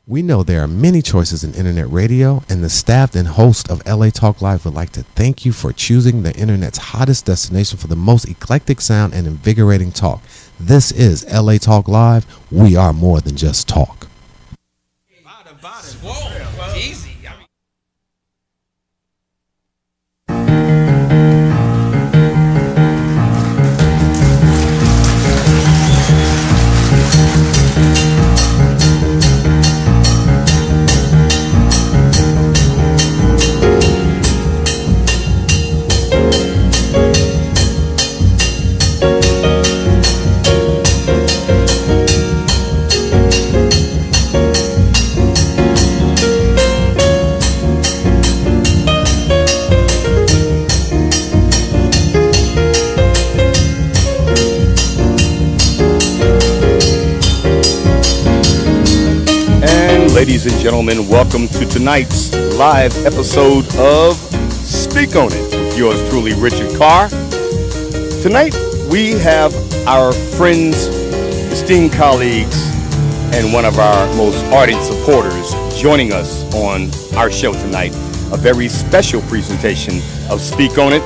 We know there are many choices in internet radio, and the staff and host of LA Talk Live would like to thank you for choosing the internet's hottest destination for the most eclectic sound and invigorating talk. This is LA Talk Live. We are more than just talk. Whoa, easy. Ladies and gentlemen, welcome to tonight's live episode of Speak On It with yours truly, Richard Karr. Tonight, we have our friends, esteemed colleagues, and one of our most ardent supporters joining us on our show tonight. A very special presentation of Speak On It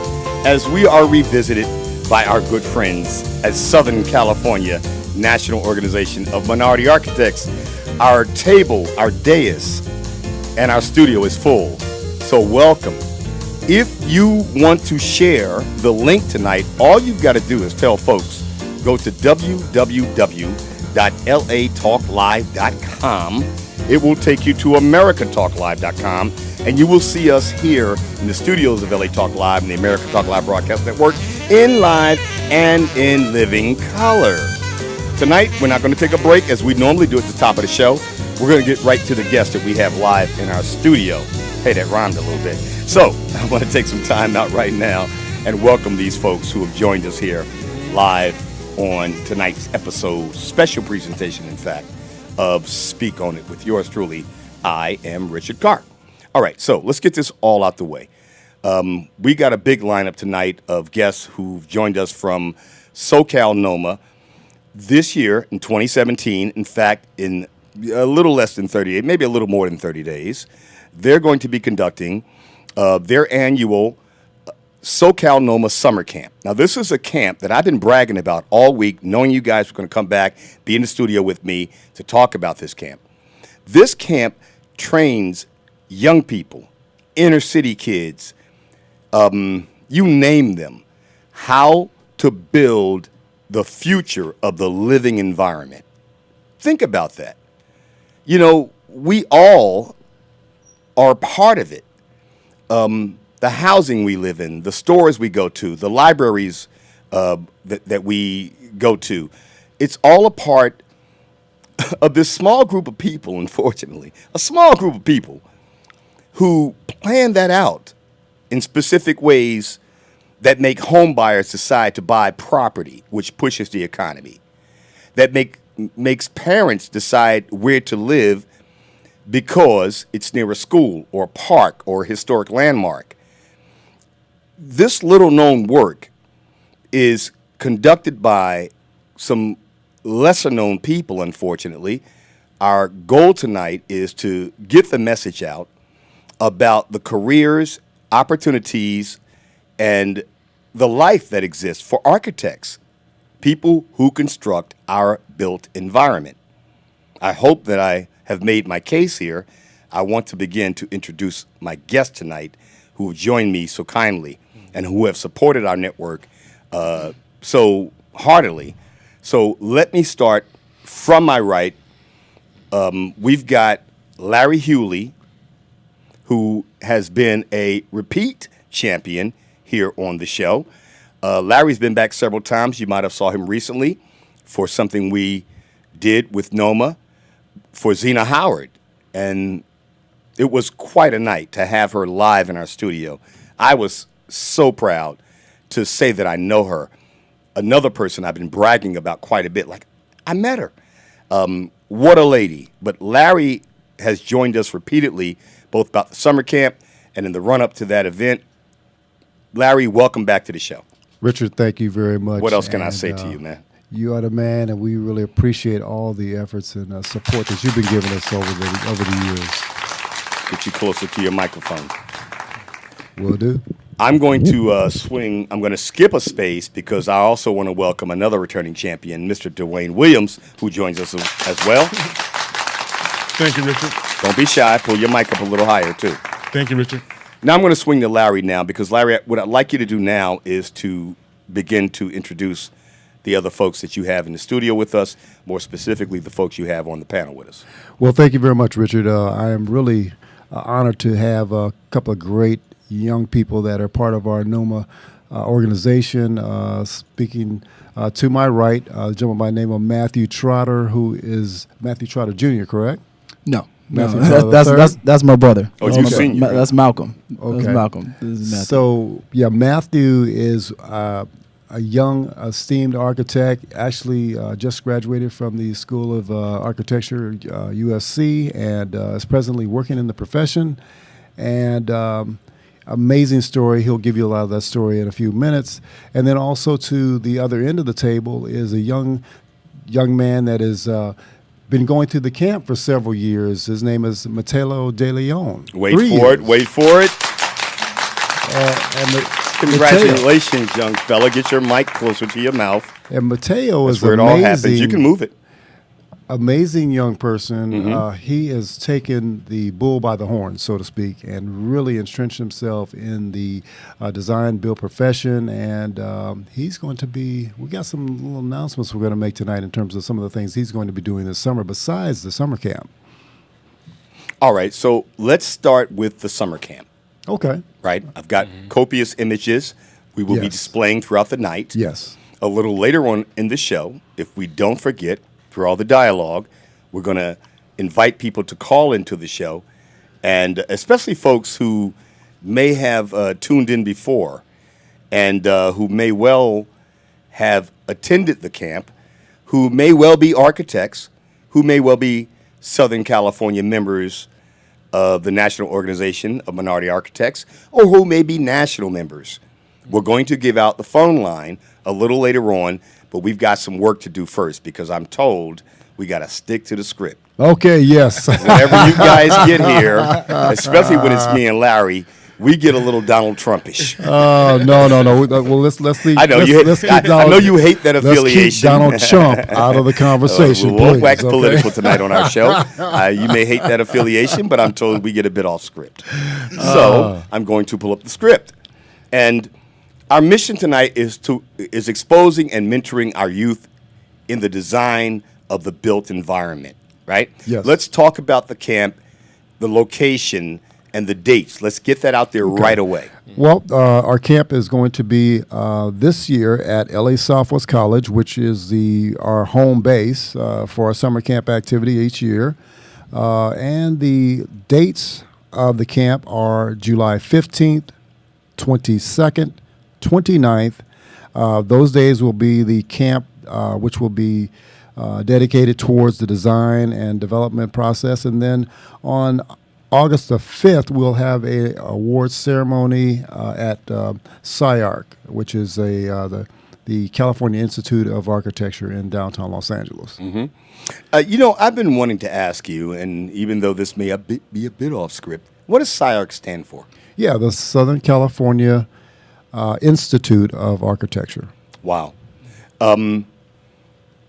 as we are revisited by our good friends at Southern California National Organization of Minority Architects. Our table, our dais, and our studio is full, so welcome. If you want to share the link tonight, all you've got to do is tell folks, go to www.latalklive.com. It will take you to americatalklive.com, and you will see us here in the studios of LA Talk Live and the American Talk Live Broadcast Network in live and in living color. Tonight, we're not going to take a break as we normally do at the top of the show. We're going to get right to the guests that we have live in our studio. Hey, that rhymed a little bit. So, I want to take some time out right now and welcome these folks who have joined us here live on tonight's episode, special presentation, in fact, of Speak On It with yours truly. I am Richard Karr. All right, so let's get this all out the way. We got a big lineup tonight of guests who've joined us from SoCal NOMA. This year, in 2017, in fact, in a little less than 38, maybe a little more than 30 days, they're going to be conducting their annual SoCal NOMA Summer Camp. Now, this is a camp that I've been bragging about all week, knowing you guys were going to come back, be in the studio with me to talk about this camp. This camp trains young people, inner city kids, you name them, how to build the future of the living environment. Think about that. You know, we all are part of it. The housing we live in, the stores we go to, the libraries that we go to, it's all a part of this small group of people, unfortunately, a small group of people who plan that out in specific ways that make home buyers decide to buy property, which pushes the economy, that makes parents decide where to live because it's near a school or a park or a historic landmark. This little-known work is conducted by some lesser-known people, unfortunately. Our goal tonight is to get the message out about the careers, opportunities, and the life that exists for architects, people who construct our built environment. I hope that I have made my case here. I want to begin to introduce my guests tonight who have joined me so kindly and who have supported our network so heartily. So let me start from my right. We've got Larry Hewley, who has been a repeat champion here on the show. Larry's been back several times. You might have saw him recently for something we did with NOMA for Zena Howard. And it was quite a night to have her live in our studio. I was so proud to say that I know her. Another person I've been bragging about quite a bit, like I met her. What a lady. But Larry has joined us repeatedly, both about the summer camp and in the run-up to that event. Larry, welcome back to the show. Richard, thank you very much. What else can I say to you, man? You are the man, and we really appreciate all the efforts and support that you've been giving us over the years. Get you closer to your microphone. Will do. I'm going to swing. I'm going to skip a space because I also want to welcome another returning champion, Mr. Dwayne Williams, who joins us as well. Thank you, Richard. Don't be shy. Pull your mic up a little higher, too. Thank you, Richard. Now I'm going to swing to Larry now because, Larry, what I'd like you to do now is to begin to introduce the other folks that you have in the studio with us, more specifically the folks you have on the panel with us. Well, thank you very much, Richard. I am really honored to have a couple of great young people that are part of our NOMA organization. Speaking to my right, a gentleman by the name of Matthew Trotter, who is Matthew Trotter Jr., correct? No. Matthew No, Trotter that's my brother. Oh, you senior. That's Malcolm. Okay. That's Malcolm. This is Matthew. So, yeah, Matthew is a young, esteemed architect, actually just graduated from the School of Architecture, USC, and is presently working in the profession. And amazing story. He'll give you a lot of that story in a few minutes. And then also to the other end of the table is a young man that has been going through the camp for several years. His name is Mateo De Leon. Wait for it. Congratulations, young fella. Get your mic closer to your mouth. And Mateo That's is where it all happens. amazing. You can move it. Amazing young person. Mm-hmm. He has taken the bull by the horn, so to speak, and really entrenched himself in the design build profession. And he's going to be, we got some little announcements we're going to make tonight in terms of some of the things he's going to be doing this summer besides the summer camp. All right, so let's start with the summer camp. Okay. Right? I've got copious images we will be Yes. displaying throughout the night. Yes. A little later on in the show, if we don't forget, through all the dialogue, we're going to invite people to call into the show, and especially folks who may have tuned in before and who may well have attended the camp, who may well be architects, who may well be Southern California members of the National Organization of Minority Architects, or who may be national members. We're going to give out the phone line a little later on, but we've got some work to do first because I'm told we got to stick to the script. Okay, yes. Whenever you guys get here, especially when it's me and Larry, we get a little Donald Trumpish. No. Well, let's leave. I know let's keep I Donald, know you hate that let's affiliation. keep Donald Trump out of the conversation. We won't please, wax okay? political tonight on our show. You may hate that affiliation, but I'm told we get a bit off script. So I'm going to pull up the script, and our mission tonight is exposing and mentoring our youth in the design of the built environment. Right? Yes. Let's talk about the camp, the location, and the dates. Let's get that out there right away. Well, our camp is going to be this year at LA Southwest College, which is our home base for our summer camp activity each year. And the dates of the camp are July 15th, 22nd, 29th. Those days will be the camp, which will be dedicated towards the design and development process. And then on August the 5th, we'll have a awards ceremony at SciArc, which is the California Institute of Architecture in downtown Los Angeles. Mm-hmm. I've been wanting to ask you, and even though this may be a bit off script, what does SciArc stand for? Yeah, the Southern California Institute of Architecture. Wow.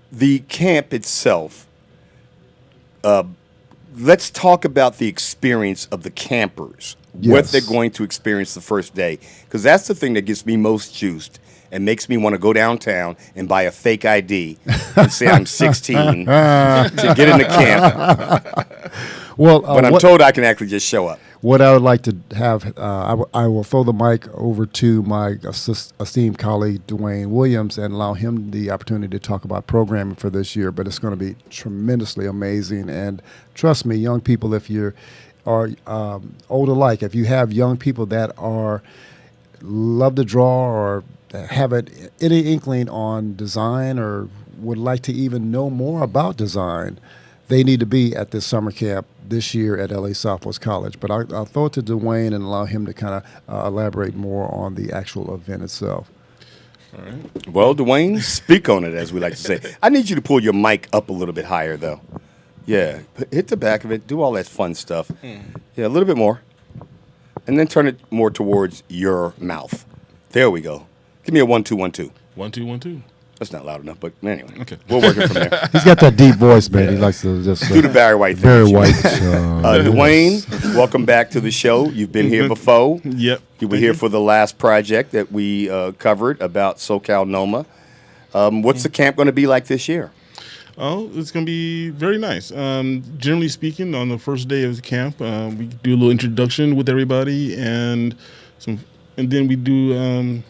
The camp itself, let's talk about the experience of the campers, what Yes. they're going to experience the first day, because that's the thing that gets me most juiced and makes me want to go downtown and buy a fake ID and say I'm 16 to get into camp. Well, But I'm told I can actually just show up. What I would like to have, I will throw the mic over to my esteemed colleague, Dwayne Williams, and allow him the opportunity to talk about programming for this year. But it's going to be tremendously amazing. And trust me, young people, if you are old alike, if you have young people that love to draw or have any inkling on design or would like to even know more about design, they need to be at this summer camp this year at LA Southwest College. But I'll throw it to Dwayne and allow him to kind of elaborate more on the actual event itself. All right. Well, Dwayne, speak on it, as we like to say. I need you to pull your mic up a little bit higher, though. Yeah, hit the back of it. Do all that fun stuff. Yeah, a little bit more. And then turn it more towards your mouth. There we go. Give me a 1 2 1 2. 1 2 1 2. That's not loud enough, but anyway. Okay. We're working from there. He's got that deep voice, man. He likes to just Do the Barry White thing. Barry White. Dwayne, welcome back to the show. You've been here before. Yep. You were here for the last project that we covered about SoCal NOMA. What's the camp going to be like this year? Oh, it's going to be very nice. Generally speaking, on the first day of the camp, we do a little introduction with everybody, and then we do.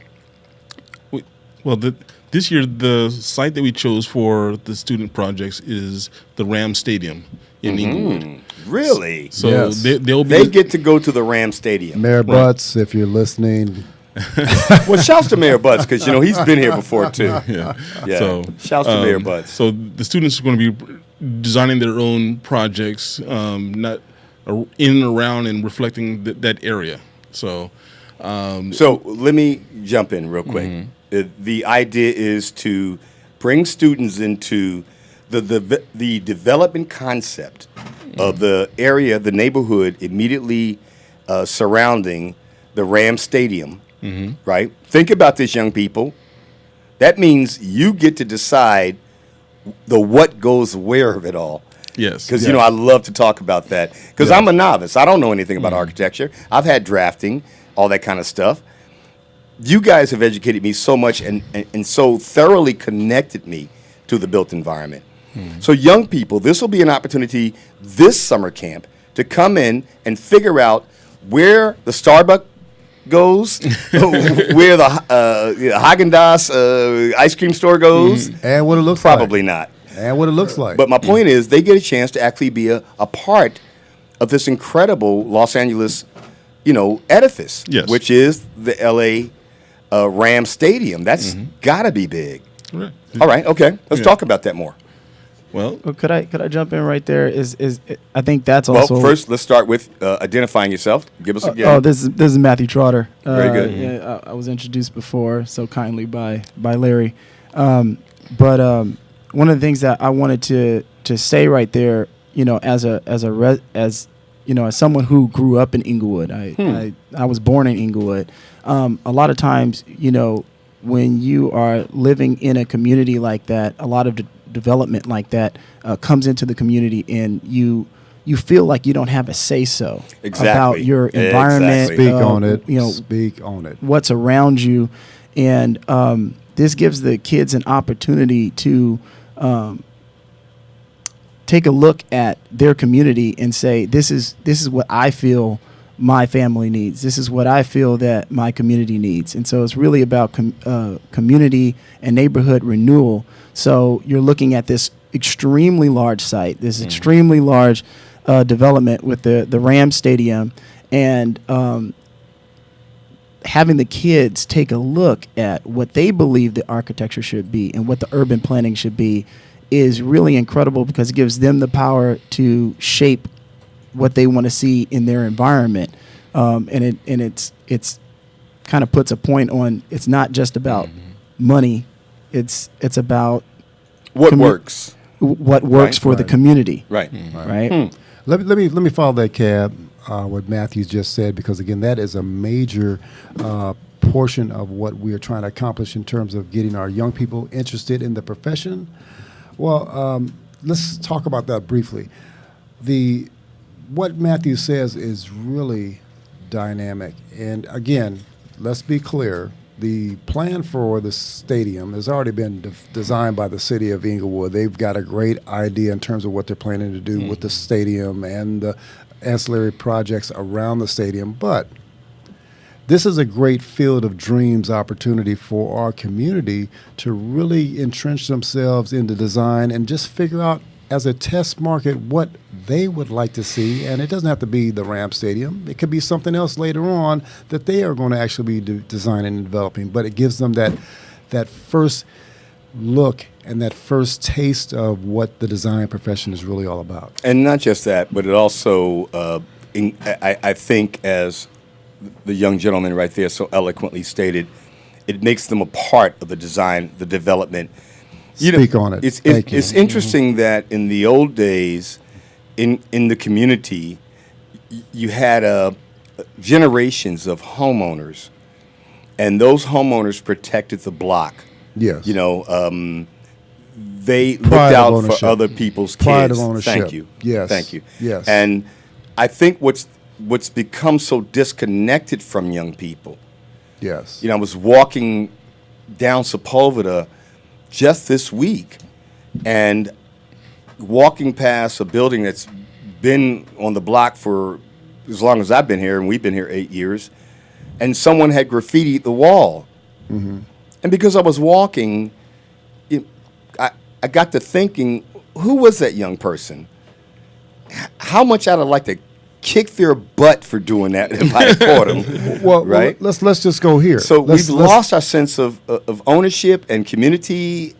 This year the site that we chose for the student projects is the Ram Stadium in Inglewood. Really? So Yes. they'll be. They get to go to the Ram Stadium. Mayor Butts, if you're listening, Well, shouts to Mayor Butts, because, he's been here before, too. Yeah. Yeah. So Shouts to Mayor Butts. So the students are going to be designing their own projects, not in and around and reflecting that area. So. So let me jump in real quick. The idea is to bring students into the development concept of the area, the neighborhood immediately surrounding the Ram Stadium, right? Think about this, young people. That means you get to decide the what goes where of it all. Yes. Because, I love to talk about that. Because I'm a novice. I don't know anything about architecture. I've had drafting, all that kind of stuff. You guys have educated me so much and so thoroughly connected me to the built environment. So young people, this will be an opportunity this summer camp to come in and figure out where the Starbucks goes, where the Haagen-Dazs ice cream store goes. and what it looks Probably not. and what it looks like. But my point is, they get a chance to actually be a part of this incredible Los Angeles, edifice, Yes. which is the L.A. Ram Stadium. That's got to be big. Right. All right, okay. Let's Yeah. talk about that more. Well, Well, could I jump in right there? Is I think that's Well, also. first, let's start with identifying yourself. Give us a Oh, this is Matthew Trotter. Very good. Yeah, I was introduced before so kindly by Larry. But one of the things that I wanted to say right there, as someone who grew up in Inglewood, I was born in Inglewood. A lot of times, when you are living in a community like that, a lot of development like that comes into the community, and you feel like you don't have a say-so Exactly. about your environment. Exactly. Speak on it. You know, Speak on it. what's around you, and this gives the kids an opportunity to take a look at their community and say, this is what I feel my family needs. This is what I feel that my community needs. And so it's really about community and neighborhood renewal. So you're looking at this extremely large site, this extremely large development with the Ram Stadium, and having the kids take a look at what they believe the architecture should be and what the urban planning should be is really incredible, because it gives them the power to shape what they want to see in their environment, and it's kind of puts a point on, it's not just about money, it's about What works? what works Right, for the right. community, Right. right? Let me follow that, Cab, what Matthew just said, because again, that is a major portion of what we are trying to accomplish in terms of getting our young people interested in the profession. Well, let's talk about that briefly. What Matthew says is really dynamic, and again, let's be clear. The plan for the stadium has already been designed by the city of Inglewood. They've got a great idea in terms of what they're planning to do with the stadium and the ancillary projects around the stadium. But this is a great field of dreams opportunity for our community to really entrench themselves in the design and just figure out as a test market what they would like to see. And it doesn't have to be the Ram Stadium. It could be something else later on that they are going to actually be designing and developing. But it gives them that first look and that first taste of what the design profession is really all about. And not just that, but it also, I think, as the young gentleman right there so eloquently stated, it makes them a part of the design, the development. Speak on it. Thank you. It's interesting that in the old days, in the community, you had generations of homeowners, and those homeowners protected the block. Yes. You know, they looked Pride of out ownership. for other people's kids. Pride of ownership. Thank you. Yes. Thank you. Yes. And I think what's become so disconnected from young people. Yes. You know, I was walking down Sepulveda just this week, and walking past a building that's been on the block for as long as I've been here, and we've been here 8 years, and someone had graffitied the wall. Mm-hmm. And because I was walking, I got to thinking, who was that young person? How much I'd have liked to kick their butt for doing that if I had caught them. Well, right? let's just go here. So let's lost our sense of ownership and community.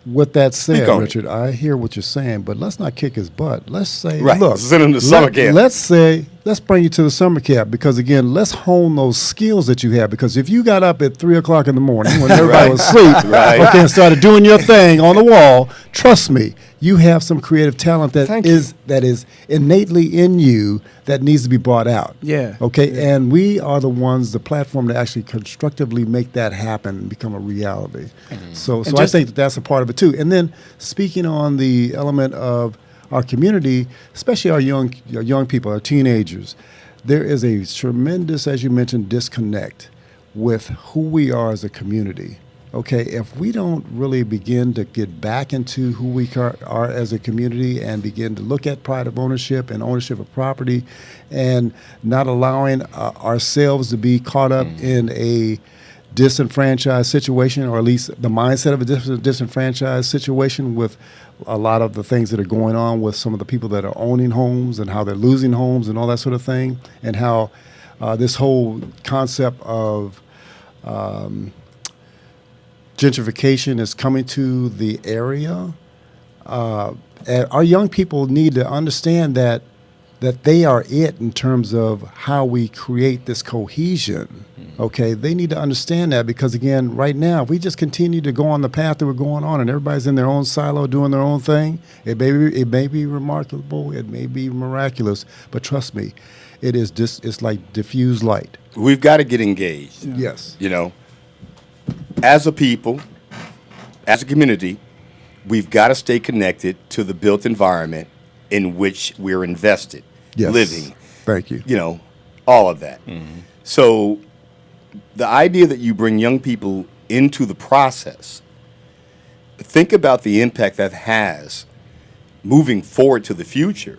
With that said, Speak on it. Richard, I hear what you're saying, but let's not kick his butt. Let's say, Right. look, Send him to summer camp. Let's bring you to the summer camp, because again, let's hone those skills that you have. Because if you got up at 3:00 in the morning when everybody Right. was asleep, Right. okay, and started doing your thing on the wall, trust me, you have some creative talent Thank that is innately in you that needs to be brought out. Yeah. Okay, and we are the ones, the platform to actually constructively make that happen and become a reality. So I just- think that's a part of it too. And then speaking on the element of our community, especially our young people, our teenagers, there is a tremendous, as you mentioned, disconnect with who we are as a community. Okay, if we don't really begin to get back into who we are as a community and begin to look at pride of ownership and ownership of property, and not allowing ourselves to be caught up in a disenfranchised situation, or at least the mindset of a disenfranchised situation, with a lot of the things that are going on with some of the people that are owning homes and how they're losing homes and all that sort of thing, and how this whole concept of gentrification is coming to the area. And our young people need to understand that they are it in terms of how we create this cohesion. Okay, they need to understand that, because again, right now, if we just continue to go on the path that we're going on, and everybody's in their own silo doing their own thing, it may be remarkable, it may be miraculous, but trust me, it's like diffused light. We've got to get engaged. Yes. You know, as a people, as a community, we've got to stay connected to the built environment in which we're invested, Yes. living, Thank you. you know, all of that. So the idea that you bring young people into the process, think about the impact that has moving forward to the future.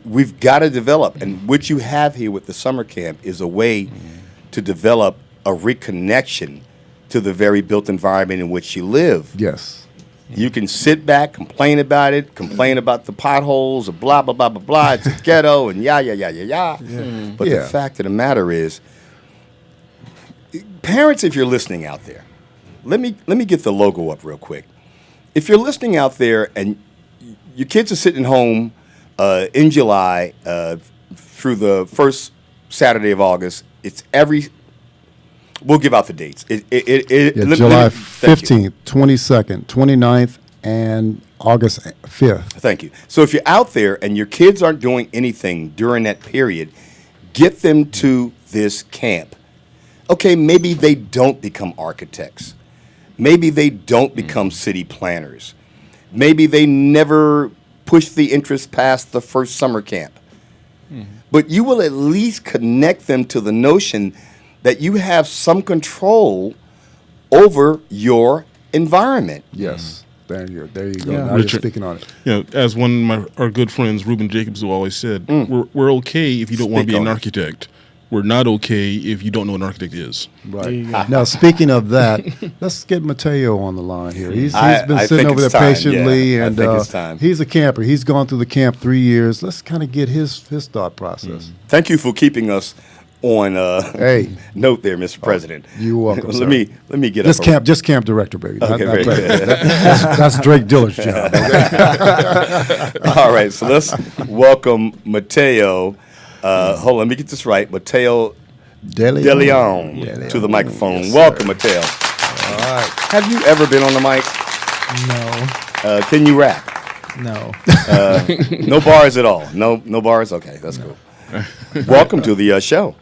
We've got to develop, and what you have here with the summer camp is a way to develop a reconnection to the very built environment in which you live. Yes. You can sit back, complain about it, complain about the potholes, or blah, blah, blah, blah, blah. It's a ghetto, and yeah. But Yeah. the fact of the matter is, parents, if you're listening out there, let me get the logo up real quick. If you're listening out there and your kids are sitting home in July through the first Saturday of August, we'll give out the dates. July 15th, 22nd, 29th, and August 5th. Thank you. So if you're out there and your kids aren't doing anything during that period, get them to this camp. Okay, maybe they don't become architects. Maybe they don't become city planners. Maybe they never push the interest past the first summer camp. But you will at least connect them to the notion that you have some control over your environment. Yes. There you go. Yeah. Now you're Richard. speaking on it. You know, as one of our good friends, Reuben Jacobs, who always said, we're okay if you don't want to Speak be an on it. architect. We're not okay if you don't know what an architect is. There you Right. go. Now, speaking of that, let's get Mateo on the line here. He's I been think sitting over there it's time, patiently, yeah. I and think it's time. he's a camper. He's gone through the camp 3 years. Let's kind of get his thought process. Thank you for keeping us on Hey. note there, Mr. President. You're welcome, sir. let me get Just up. just camp director, baby. Okay, very president. good. That's Drake Diller's job. All right, so let's welcome Mateo. Hold on, let me get this right. Mateo DeLeon to the microphone. Yes, Welcome, sir. Mattel. All right. Have you ever been on the mic? No, Can you rap? no. No bars at all. No bars. Okay, that's cool. Welcome to the show.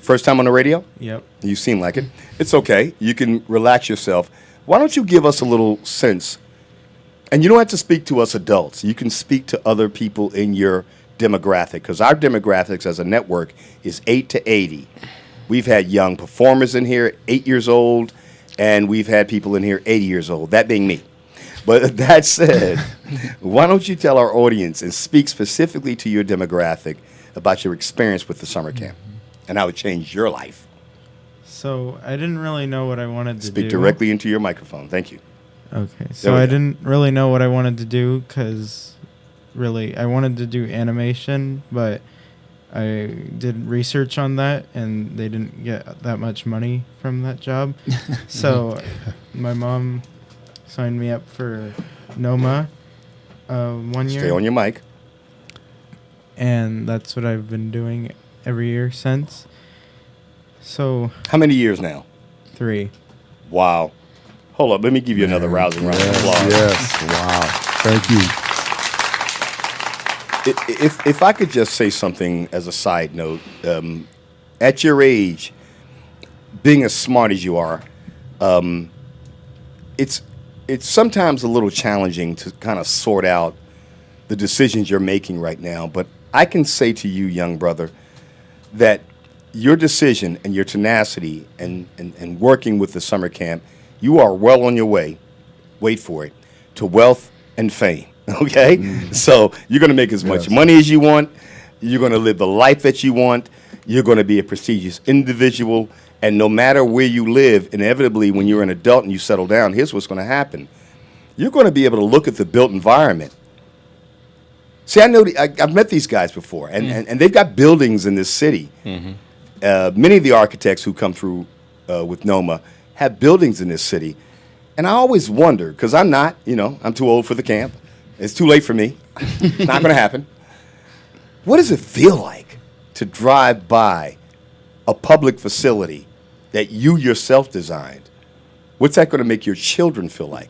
First time on the radio? Yep. You seem like it. It's okay. You can relax yourself. Why don't you give us a little sense? And you don't have to speak to us adults. You can speak to other people in your demographic, because our demographics as a network is 8 to 80. We've had young performers in here, 8 years old, and we've had people in here 80 years old, that being me. But that said, why don't you tell our audience and speak specifically to your demographic about your experience with the summer camp and how it changed your life? So I didn't really know what I wanted to do. Speak directly into your microphone. Thank you. Okay. There So we I go. didn't really know what I wanted to do because really I wanted to do animation, but I did research on that and they didn't get that much money from that job. So my mom signed me up for NOMA 1 year. Stay on your mic. And that's what I've been doing every year since. So How many years now? 3. Wow. Hold up. Let me give you another rousing round of applause. Yes. Wow. Thank you. If I could just say something as a side note, at your age, being as smart as you are, it's sometimes a little challenging to kind of sort out the decisions you're making right now. But I can say to you, young brother, that your decision and your tenacity and working with the summer camp, you are well on your way, wait for it, to wealth and fame. Okay? So you're going to make as much Yes. money as you want. You're going to live the life that you want. You're going to be a prestigious individual. And no matter where you live, inevitably, when you're an adult and you settle down, here's what's going to happen. You're going to be able to look at the built environment. See, I know I've met these guys before, and they've got buildings in this city. Many of the architects who come through with NOMA have buildings in this city. And I always wonder, because I'm not, I'm too old for the camp. It's too late for me. Not going to happen. What does it feel like to drive by a public facility that you yourself designed? What's that going to make your children feel like?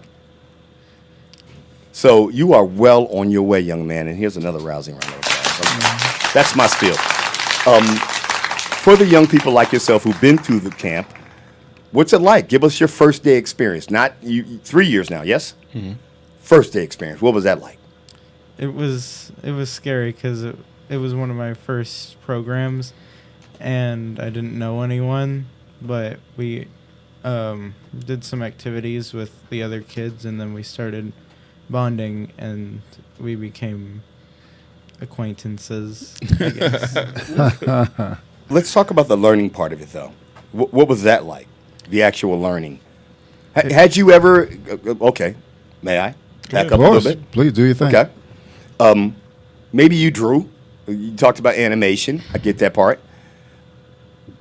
So you are well on your way, young man. And here's another rousing round of applause. That's my spiel. For the young people like yourself who've been through the camp, what's it like? Give us your first day experience. Not 3 years now, yes? First day experience. What was that like? It was scary because it was one of my first programs, and I didn't know anyone, but we did some activities with the other kids, and then we started bonding, and we became acquaintances, I guess. Let's talk about the learning part of it, though. What was that like? The actual learning. Had you ever? Okay, may I back Of up a course. little bit? Please do your thing. Okay. Maybe you drew. You talked about animation. I get that part.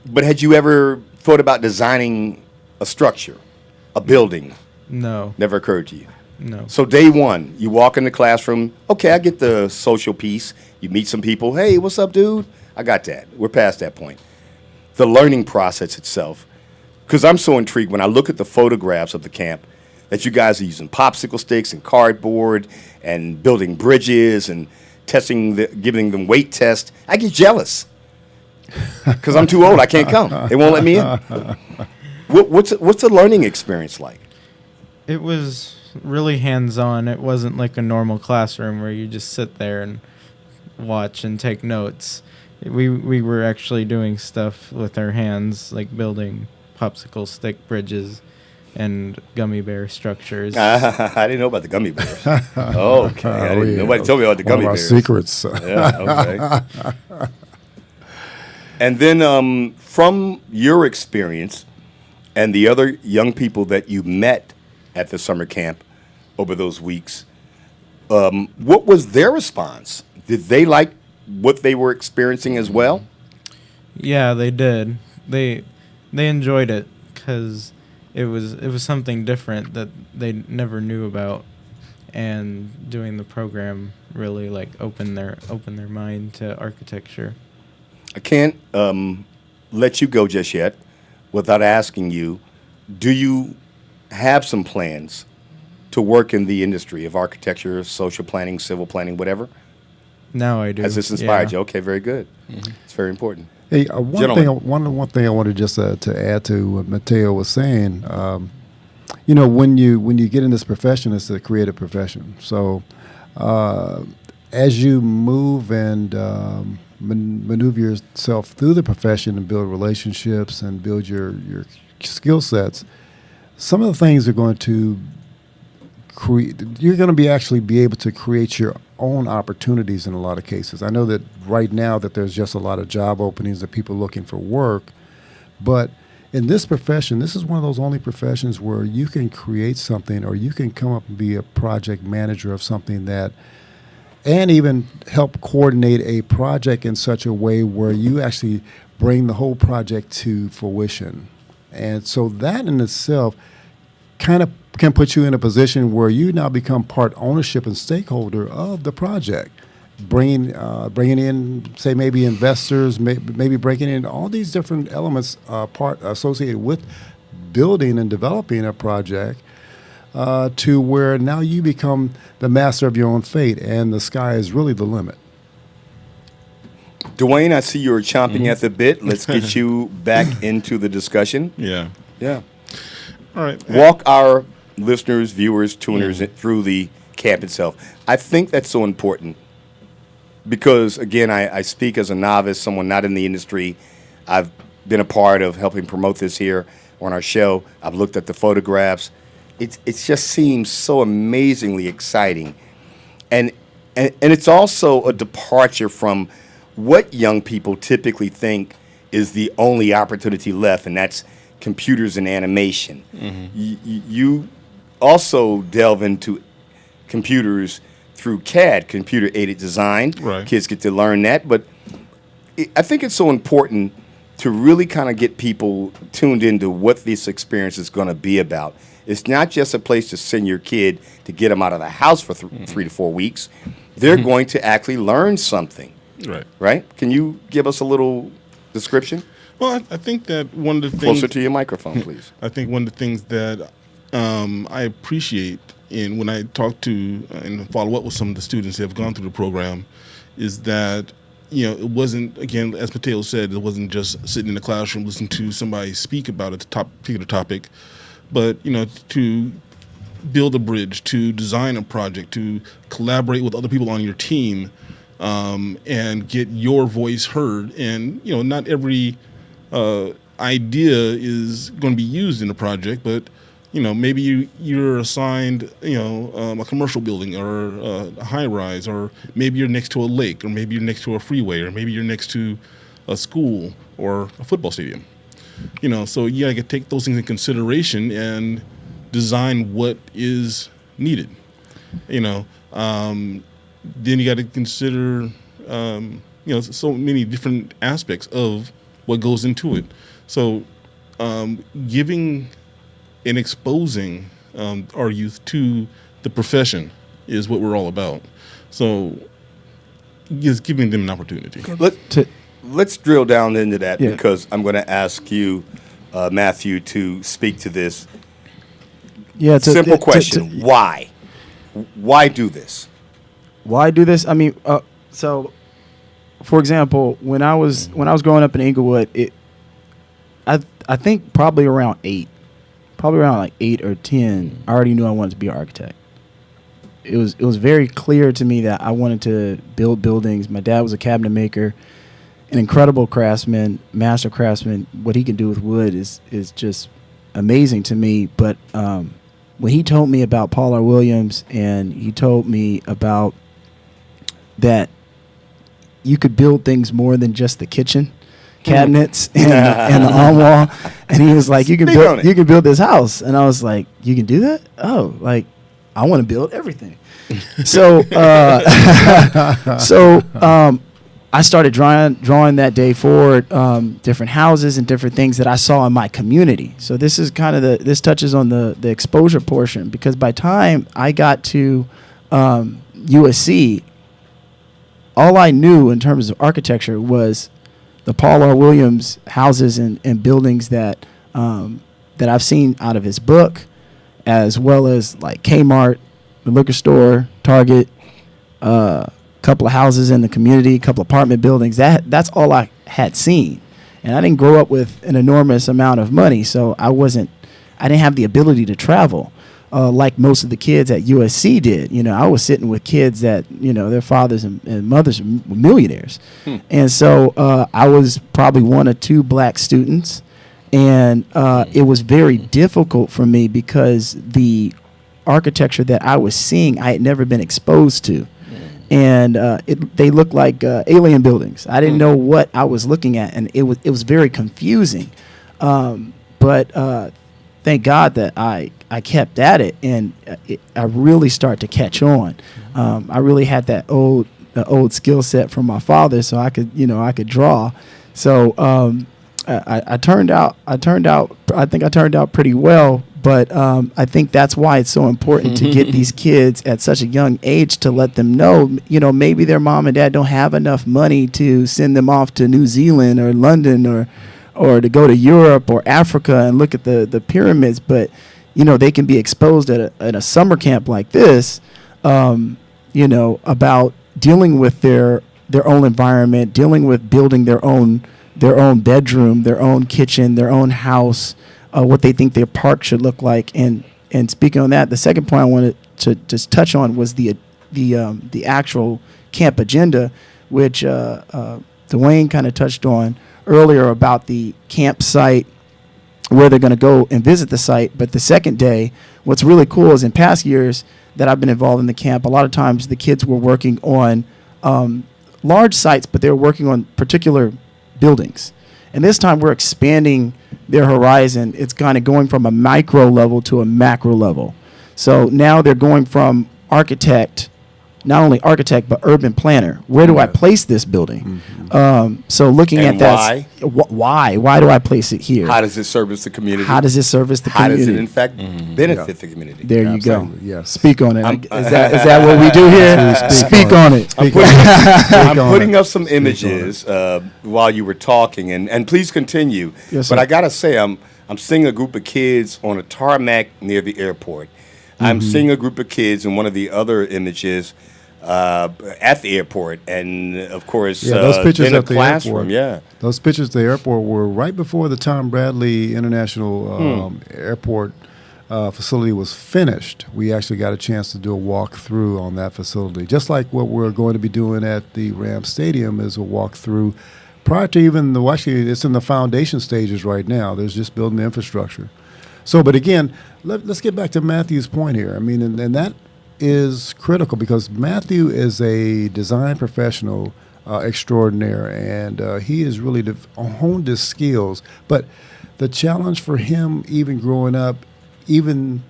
But had you ever thought about designing a structure, a building? No, Never occurred to you. no. So day one, you walk in the classroom. Okay, I get the social piece. You meet some people. Hey, what's up, dude? I got that. We're past that point. The learning process itself. Because I'm so intrigued when I look at the photographs of the camp that you guys are using popsicle sticks and cardboard and building bridges and giving them weight tests. I get jealous because I'm too old. I can't come. They won't let me in. What's the learning experience like? It was really hands-on. It wasn't like a normal classroom where you just sit there and watch and take notes. We were actually doing stuff with our hands, like building popsicle stick bridges and gummy bear structures. I didn't know about the gummy bears. Okay, nobody told me about the One gummy of our bears. secrets. Yeah, okay. And then from your experience and the other young people that you met at the summer camp over those weeks, what was their response? Did they like what they were experiencing as well? Yeah, they did. They enjoyed it because it was something different that they never knew about, and doing the program really like opened their mind to architecture. I can't let you go just yet without asking you, do you have some plans to work in the industry of architecture, social planning, civil planning, whatever? Now I do. Has this inspired yeah. you? Okay, very good. It's very important. Hey, Gentlemen. one thing I wanted just to add to what Mateo was saying. You know, when you get in this profession, it's a creative profession. So as you move and maneuver yourself through the profession and build relationships and build your skill sets, some of the things are going to create. You're going to be able to create your own opportunities in a lot of cases. I know that right now that there's just a lot of job openings and people looking for work, but in this profession, this is one of those only professions where you can create something, or you can come up and be a project manager of something that, and even help coordinate a project in such a way where you actually bring the whole project to fruition. And so that in itself kind of can put you in a position where you now become part ownership and stakeholder of the project, bringing in, say, maybe investors, maybe breaking in all these different elements part associated with building and developing a project, to where now you become the master of your own fate, and the sky is really the limit. Dwayne, I see you're chomping at the bit. Let's get you back into the discussion. Yeah. Yeah. All right. Walk our listeners, viewers, tuners through the camp itself. I think that's so important because, again, I speak as a novice, someone not in the industry. I've been a part of helping promote this here on our show. I've looked at the photographs. It just seems so amazingly exciting. And it's also a departure from what young people typically think is the only opportunity left, and that's computers and animation. You also delve into computers through CAD, computer-aided design. Right. Kids get to learn that. But I think it's so important to really kind of get people tuned into what this experience is going to be about. It's not just a place to send your kid to get them out of the house for 3 to 4 weeks. They're going to actually learn something. Right. Right? Can you give us a little description? Well, I think that one of the things. Closer to your microphone, please. I think one of the things that I appreciate in when I talk to and follow up with some of the students that have gone through the program is that, you know, it wasn't, again, as Mateo said, it wasn't just sitting in the classroom listening to somebody speak about a particular topic, but, you know, to build a bridge, to design a project, to collaborate with other people on your team, and get your voice heard. And, you know, not every idea is going to be used in a project, but, you know, maybe you're assigned, you know, a commercial building or a high rise, or maybe you're next to a lake, or maybe you're next to a freeway, or maybe you're next to a school or a football stadium. You know, so you gotta take those things in consideration and design what is needed. You know, then you got to consider, you know, so many different aspects of what goes into it. So, giving and exposing our youth to the profession is what we're all about. So, just giving them an opportunity. Let's drill down into that, Yeah. because I'm going to ask you, Matthew, to speak to this. Yeah. Simple question. Why? Why do this? Why do this? I mean, so, for example, when I was growing up in Inglewood, I think probably around like 8 or 10, I already knew I wanted to be an architect. It was very clear to me that I wanted to build buildings. My dad was a cabinet maker, an incredible craftsman, master craftsman. What he can do with wood is just amazing to me. But when he told me about Paul R. Williams, and he told me about that you could build things more than just the kitchen cabinets and the on wall, and he was like, you can build this house, and I was like, you can do that? Oh, like, I want to build everything. So I started drawing that day forward, different houses and different things that I saw in my community. So this is kind of this touches on the exposure portion, because by time I got to USC, all I knew in terms of architecture was the Paul R. Williams houses and buildings that that I've seen out of his book, as well as like Kmart, the liquor store, Target, couple of houses in the community, a couple apartment buildings. That's all I had seen, and I didn't grow up with an enormous amount of money, so I didn't have the ability to travel like most of the kids at USC did. You know, I was sitting with kids that, you know, their fathers and mothers were millionaires, and so I was probably one or two black students, and it was very difficult for me because the architecture that I was seeing I had never been exposed to. And they looked like alien buildings. I didn't know what I was looking at, and it was very confusing. But thank God that I kept at it, and I really started to catch on. I really had that old skill set from my father, so I could draw. So I turned out. I think I turned out pretty well. But I think that's why it's so important to get these kids at such a young age to let them know, you know, maybe their mom and dad don't have enough money to send them off to New Zealand or London or to go to Europe or Africa and look at the pyramids. But, you know, they can be exposed at a summer camp like this, you know, about dealing with their own environment, dealing with building their own bedroom, their own kitchen, their own house, what they think their park should look like. And speaking on that, the second point I wanted to just touch on was the actual camp agenda, which Dwayne kind of touched on earlier about the campsite, where they're going to go and visit the site. But the second day, what's really cool is in past years that I've been involved in the camp, a lot of times the kids were working on large sites, but they were working on particular buildings. And this time we're expanding their horizon. It's kind of going from a micro level to a macro level. So now they're going from architect, not only architect, but urban planner. Where do I place this building? So looking And at that, why do I place it here? How does it service the community? How does it service the How community? does it, in fact, benefit the community? There you go. Absolutely, yes. Speak on it. Is that what we do here? Speak on it. I'm putting up some images while you were talking, and please continue. Yes, but sir. I gotta say, I'm seeing a group of kids on a tarmac near the airport. I'm seeing a group of kids in one of the other images at the airport, and of course, those pictures in a at the classroom. airport. Yeah, Those pictures at the airport were right before the Tom Bradley International Airport facility was finished. We actually got a chance to do a walk-through on that facility. Just like what we're going to be doing at the Rams Stadium is a walk-through prior to even actually it's in the foundation stages right now. There's just building the infrastructure. So, but again, let's get back to Matthew's point here. I mean, and that is critical because Matthew is a design professional extraordinaire, and he has really honed his skills. But the challenge for him, even growing up, even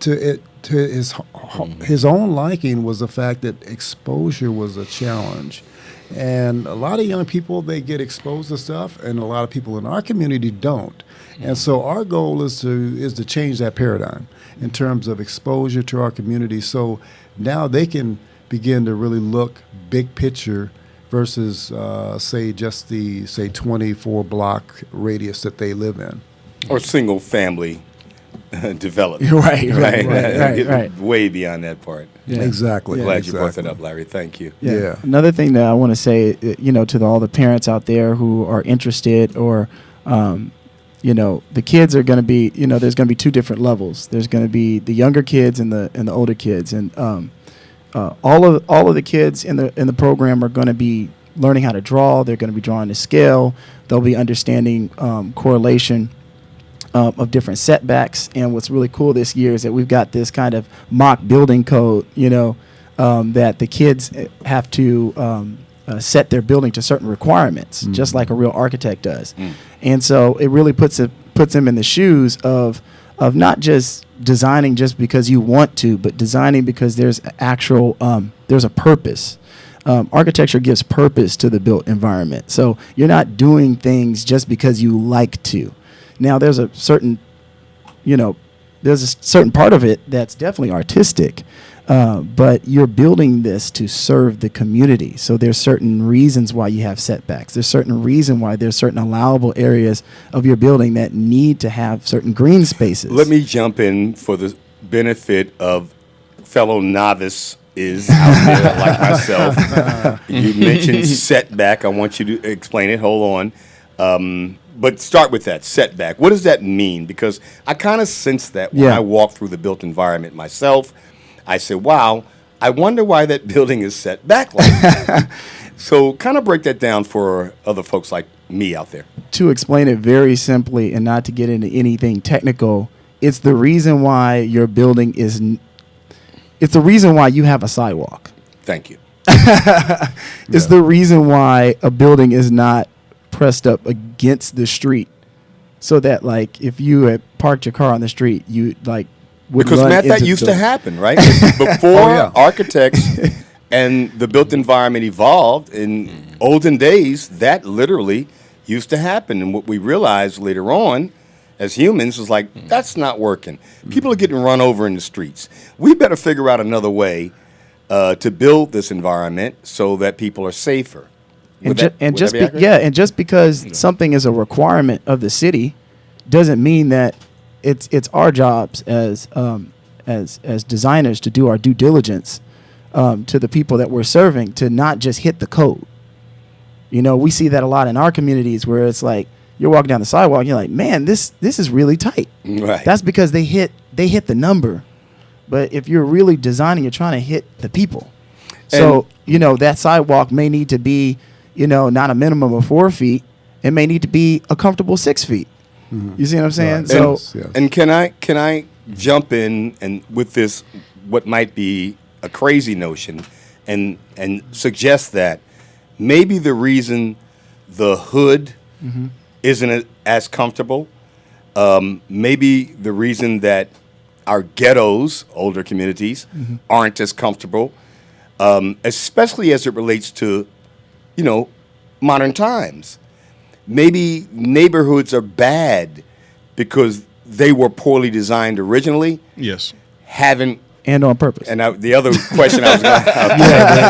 to his own liking, was the fact that exposure was a challenge. And a lot of young people, they get exposed to stuff, and a lot of people in our community don't. And so our goal is to change that paradigm in terms of exposure to our community, so now they can begin to really look big picture versus say 24 block radius that they live in, or single family development. Right. Way beyond that part. Yeah. Exactly. Glad you brought that up, Larry. Thank you. Yeah. Another thing that I want to say, you know, to all the parents out there who are interested, or you know, the kids are going to be, you know, there's going to be two different levels. There's going to be the younger kids and the older kids, and all of the kids in the program are going to be learning how to draw. They're going to be drawing to scale. They'll be understanding correlation of different setbacks. And what's really cool this year is that we've got this kind of mock building code, you know, that the kids have to set their building to certain requirements, just like a real architect does. And so it really puts them in the shoes of not just designing just because you want to, but designing because there's there's a purpose. Architecture gives purpose to the built environment. So you're not doing things just because you like to. Now there's a certain part of it that's definitely artistic. But you're building this to serve the community. So there's certain reasons why you have setbacks. There's certain reason why there's certain allowable areas of your building that need to have certain green spaces. Let me jump in for the benefit of fellow novices out there like myself. You mentioned setback. I want you to explain it. Hold on. But start with that, setback. What does that mean? Because I kind of sense that when I walk through the built environment myself. I said, wow, I wonder why that building is set back like that. So kind of break that down for other folks like me out there. To explain it very simply and not to get into anything technical, it's the reason why your building is, it's the reason why you have a sidewalk. Thank you. It's the reason why a building is not pressed up against the street. So that, like, if you had parked your car on the street, you, like, because, Matt, that used to happen, right? Before architects and the built environment evolved in olden days, that literally used to happen. And what we realized later on as humans was like, that's not working. People are getting run over in the streets. We better figure out another way to build this environment so that people are safer. And just because something is a requirement of the city doesn't mean that it's our jobs as designers to do our due diligence to the people that we're serving to not just hit the code. You know, we see that a lot in our communities where it's like you're walking down the sidewalk and you're like, man, this is really tight. Right. That's because they hit the number. But if you're really designing, you're trying to hit the people. So, you know, that sidewalk may need to be, you know, not a minimum of 4 feet. It may need to be a comfortable 6 feet. You see what I'm saying? Right. So, and can I jump in and with this what might be a crazy notion and suggest that maybe the reason the hood isn't as comfortable, maybe the reason that our ghettos, older communities, aren't as comfortable, especially as it relates to, you know, modern times. Maybe neighborhoods are bad because they were poorly designed originally. Yes. And on purpose. And the other question I was going to have.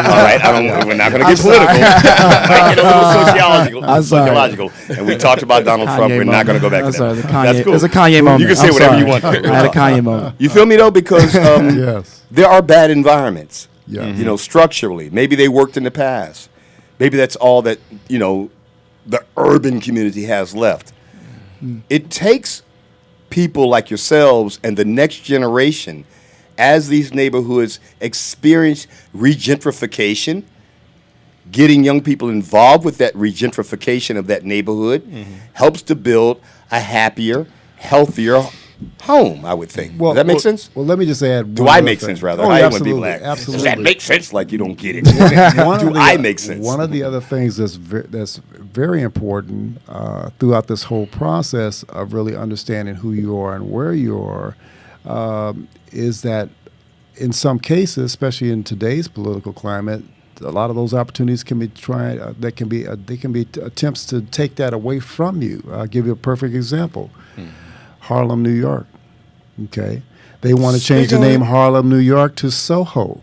All right, we're not going to get political. Might get a little sociological. And we talked about Donald Trump. We're not going to go back to that. That's cool. It's a Kanye moment. You can say whatever you want. I had a Kanye moment. You feel me, though? Because there are bad environments, Yeah. you know, structurally. Maybe they worked in the past. Maybe that's all that, you know, the urban community has left. It takes people like yourselves and the next generation, as these neighborhoods experience regentrification, getting young people involved with that regentrification of that neighborhood helps to build a happier, healthier home, I would think. Does that make sense? Well, let me just add. Do I make sense, rather? Oh, I absolutely, want people to ask. absolutely. Does that make sense? Like you don't get it. Do I make sense? One of the other things that's very important throughout this whole process of really understanding who you are and where you are is that in some cases, especially in today's political climate, a lot of those opportunities can be they can be attempts to take that away from you. I'll give you a perfect example. Harlem, New York. Okay, they want to change the name Harlem, New York to Soho.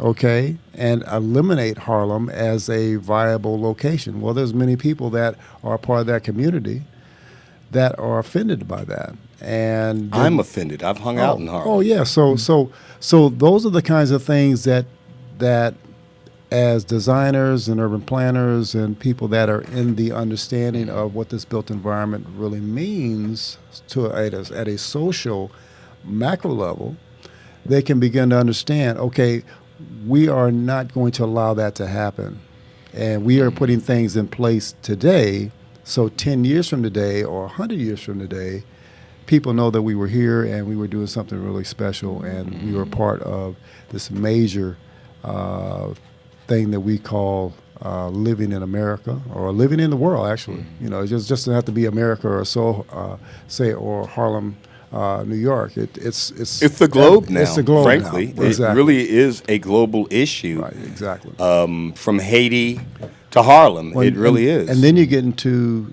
Okay, and eliminate Harlem as a viable location. Well, there's many people that are part of that community that are offended by that. And I'm offended. I've hung out in Harlem. Oh yeah. So those are the kinds of things that as designers and urban planners and people that are in the understanding of what this built environment really means at a social macro level, they can begin to understand, okay, we are not going to allow that to happen. And we are putting things in place today, so 10 years from today or 100 years from today, people know that we were here and we were doing something really special and we were part of this major thing that we call living in America or living in the world, actually. You know, it just doesn't have to be America or or Harlem, New York. It's the globe now. It's the globe, frankly. now. Exactly. It really is a global issue. Right, exactly. From Haiti to Harlem. Well, It really is. And then you get into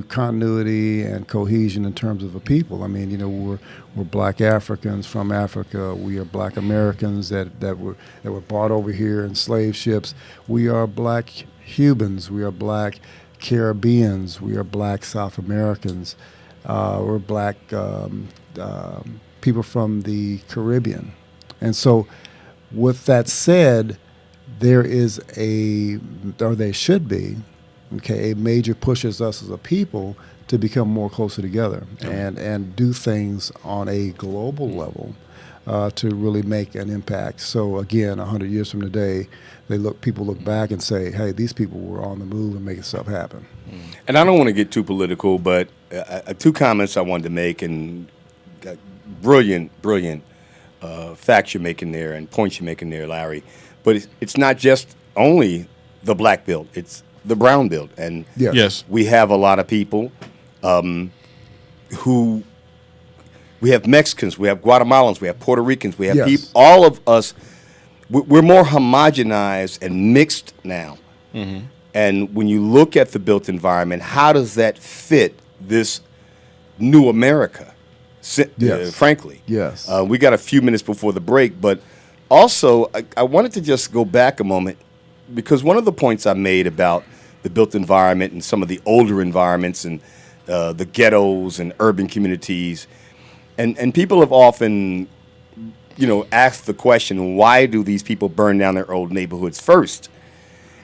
continuity and cohesion in terms of a people. I mean, we're Black Africans from Africa. We are Black Americans that were brought over here in slave ships. We are Black Cubans. We are Black Caribbeans. We are Black South Americans. We're Black people from the Caribbean. And so, with that said, there is or there should be, a major pushes us as a people to become more closer together and do things on a global level to really make an impact. So again, 100 years from today, people look back and say, hey, these people were on the move and making stuff happen. And I don't want to get too political, but 2 comments I wanted to make, and brilliant facts you're making there and points you're making there, Larry. But it's not just only the black belt; it's the brown belt, and Yes. we have a lot of people who we have Mexicans, we have Guatemalans, we have Puerto Ricans, we have Yes. people. All of us, we're more homogenized and mixed now. Mm-hmm. And when you look at the built environment, how does that fit this new America? Yes. Frankly, Yes. we got a few minutes before the break, but also I wanted to just go back a moment, because one of the points I made about the built environment and some of the older environments and the ghettos and urban communities, and people have often, asked the question, why do these people burn down their old neighborhoods first?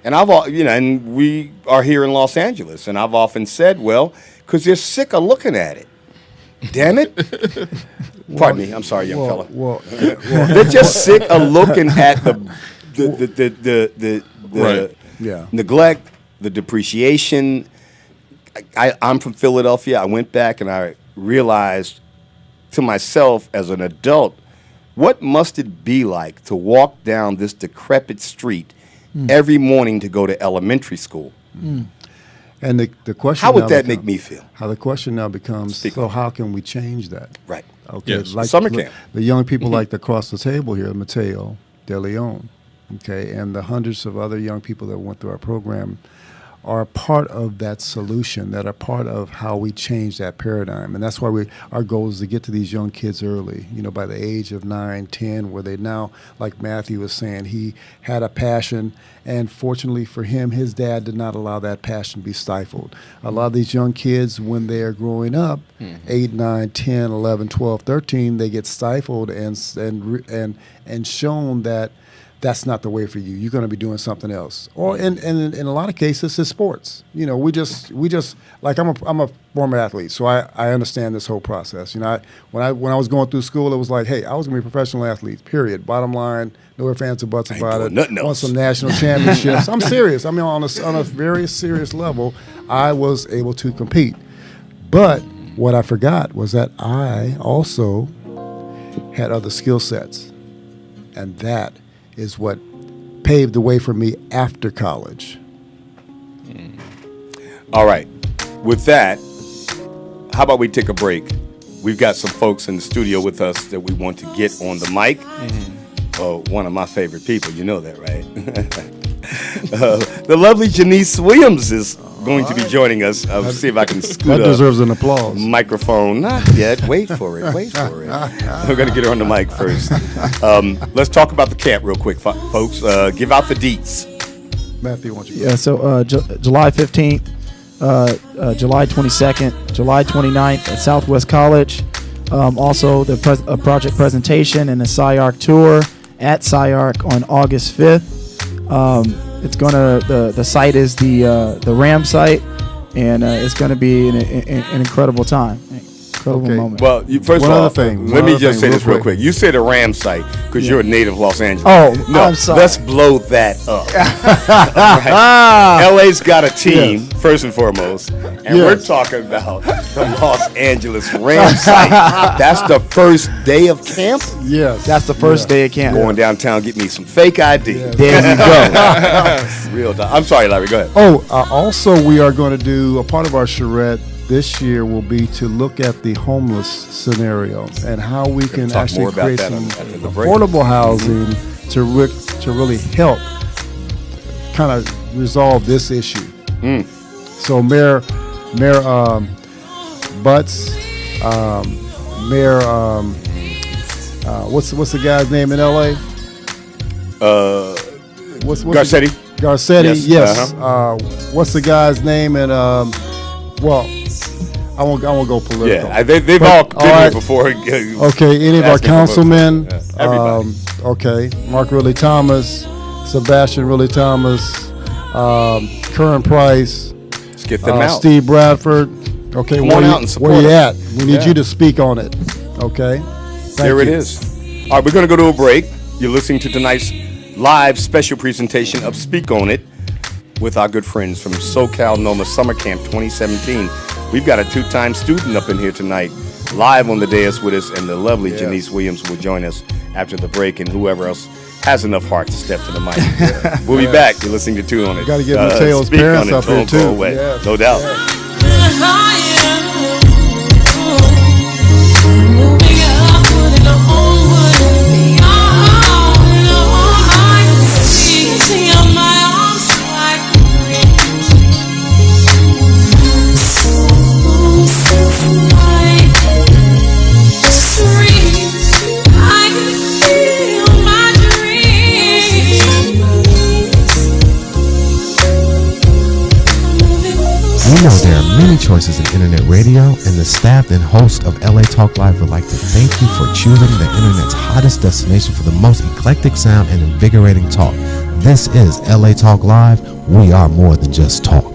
And and we are here in Los Angeles, and I've often said, well, because they're sick of looking at it. Damn it! Pardon me. I'm sorry, young fella. Well, They're just sick of looking at the Right. yeah. neglect, the depreciation. I'm from Philadelphia. I went back and I realized to myself as an adult, what must it be like to walk down this decrepit street every morning to go to elementary school? And the question How would now that make me feel? How the question now becomes, Speak so up. how can we change that? Right. Okay, Yes. Summer camp. The young people like across the table here, Mateo, De Leon, and the hundreds of other young people that went through our program are a part of that solution, that are part of how we change that paradigm. And that's why our goal is to get to these young kids early, by the age of 9, 10, where they now, like Matthew was saying, he had a passion, and fortunately for him, his dad did not allow that passion to be stifled. A lot of these young kids, when they are growing up, 8, 9, 10, 11, 12, 13, they get stifled and shown that that's not the way for you. You're going to be doing something else. Or in a lot of cases, it's sports. We just like I'm a former athlete, so I understand this whole process. When I was going through school, it was like, hey, I was going to be a professional athlete. Period. Bottom line, no ifs, ands, or buts about it. nothing Won else. some national championships. I'm serious. I mean, on a very serious level, I was able to compete. But what I forgot was that I also had other skill sets, and that is what paved the way for me after college. All right. With that, how about we take a break? We've got some folks in the studio with us that we want to get on the mic. One of my favorite people, you know that, right? The lovely Janice Williams is going to be joining us. I'll see if I can scoot That up. deserves an applause. Microphone, not yet. Wait for it. We're going to get her on the mic first. Let's talk about the camp real quick, folks. Give out the deets. Matthew, why don't you go? Yeah, so July 15th, July 22nd, July 29th at Southwest College. Also, the project presentation and the SciArc tour at SciArc on August 5th. It's the site is the RAM site, and it's gonna be an incredible time, incredible moment. Well, first One of all, other thing, let one me other just thing, say this real real quick. quick. You say the Ram site because you're a native Los Angeles. Oh, no, I'm sorry. let's blow that up. Right. LA's got a team, first and foremost, and we're talking about the Los Angeles Ram site. That's the first day of camp. Yes. That's the first day of camp. Going downtown, get me some fake ID. There you go. Real time. I'm sorry, Larry. Go ahead. Also, we are going to do a part of our charrette this year will be to look at the homeless scenario and how we can talk actually more about create that some after the break. affordable housing to really help kind of resolve this issue. So Mayor Butts, Mayor, what's the guy's name in L.A.? What's Garcetti. Garcetti, Yes. yes. What's the guy's name? And well, I won't go political. Yeah, they've all been here before. Okay, any of our councilmen? Everybody. Okay, Mark Ridley Thomas, Sebastian Ridley Thomas, Karr Price. Let's get them out. Steve Bradford. Okay, Come on out and support where you us. at? We need you to speak on it. Okay. There it is. All right, we're going to go to a break. You're listening to tonight's live special presentation of Speak On It with our good friends from SoCal NOMA Summer Camp 2017. We've got a 2-time student up in here tonight, live on the dais with us, and the lovely Janice Williams will join us after the break, and whoever else has enough heart to step to the mic. We'll be back. You're listening to Tune On It. Got to get Mateo's Speak parents on it. up here Don't too. go away. Yes. No doubt. We know there are many choices in internet radio, and the staff and host of LA Talk Live would like to thank you for choosing the internet's hottest destination for the most eclectic sound and invigorating talk. This is LA Talk Live. We are more than just talk.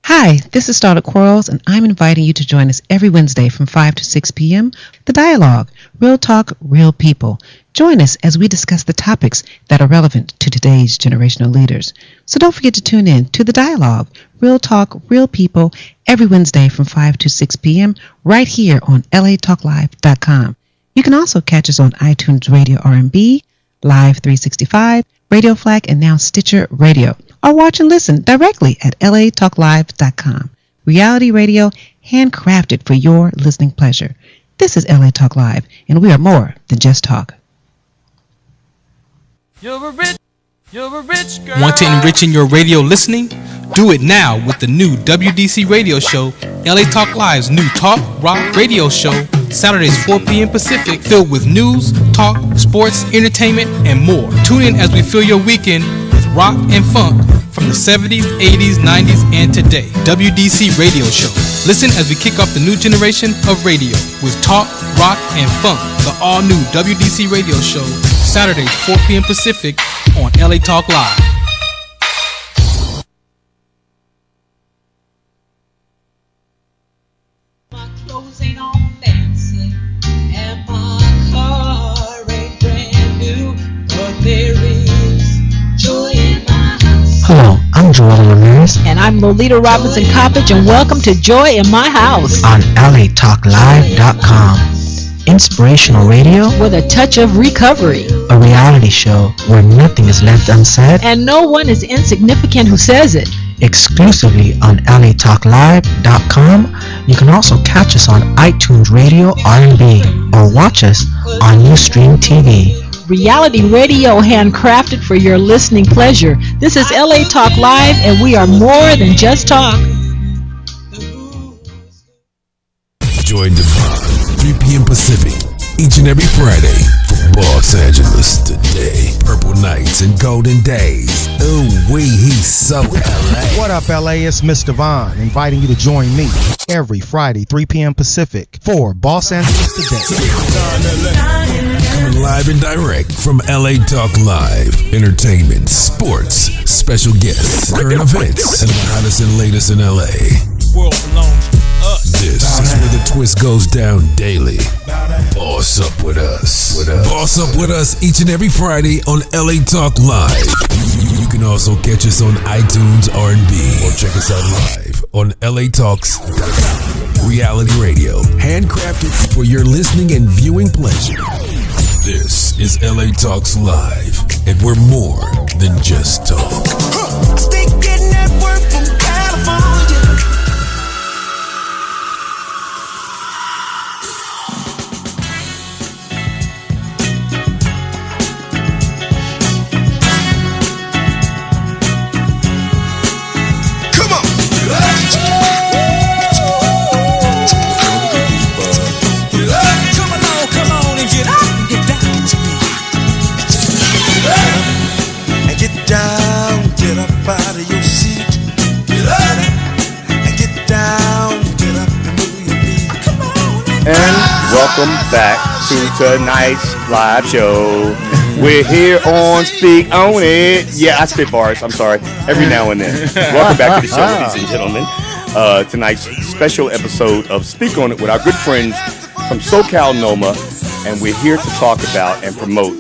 Hi, this is Starlet Quarles, and I'm inviting you to join us every Wednesday from 5 to 6 p.m. The Dialogue, Real Talk, Real People. Join us as we discuss the topics that are relevant to today's generational leaders. So don't forget to tune in to The Dialogue, Real Talk, Real People, every Wednesday from 5 to 6 p.m. right here on latalklive.com. You can also catch us on iTunes Radio R&B, Live 365, Radio Flag, and now Stitcher Radio. Or watch and listen directly at latalklive.com. Reality radio handcrafted for your listening pleasure. This is LA Talk Live, and we are more than just talk. You're a rich girl. Want to enrich in your radio listening? Do it now with the new WDC radio show, LA Talk Live's new talk, rock radio show, Saturdays 4 p.m. Pacific, filled with news, talk, sports, entertainment, and more. Tune in as we fill your weekend with rock and funk from the 70s, 80s, 90s, and today. WDC Radio Show. Listen as we kick off the new generation of radio with talk, rock, and funk. The all-new WDC Radio Show, Saturdays 4 p.m. Pacific on LA Talk Live. My clothes ain't all fancy, and my car ain't brand new, but there is joy in my house. Hello, I'm Joel Ramirez And I'm Lolita Robinson Coppage, and welcome to Joy in My House on LATalkLive.com. Inspirational radio with a touch of recovery. A reality show where nothing is left unsaid And no one is insignificant who says it. exclusively on LATalkLive.com. You can also catch us on iTunes Radio R&B or watch us on Ustream TV. Reality radio handcrafted for your listening pleasure. This is LA Talk Live, and we are more than just talk. Join Devon, 3 p.m. Pacific, each and every Friday from Los Angeles today. Purple nights and golden days. Ooh, he's so LA. What up, LA? It's Mr. Vaughn, inviting you to join me every Friday, 3 p.m. Pacific for Los Angeles Today. Coming live and direct from LA Talk Live. Entertainment, sports, special guests, current events, and the hottest and latest in LA. World belongs to us. This is where the twist goes down daily. Boss up with us. Boss up with us each and every Friday on LA Talk Live. You can also catch us on iTunes R&B or check us out live on LATalks.com. Reality radio, handcrafted for your listening and viewing pleasure. This is LA Talks Live, and we're more than just talk. Stay getting that work from California. down, get up out of your seat. Get up and get down, get up and move your feet. Come on. And welcome back to tonight's live show. We're here on Speak On It. Yeah, I spit bars. I'm sorry. Every now and then. Welcome back to the show, ladies and gentlemen. Tonight's special episode of Speak On It with our good friends from SoCal NOMA, and we're here to talk about and promote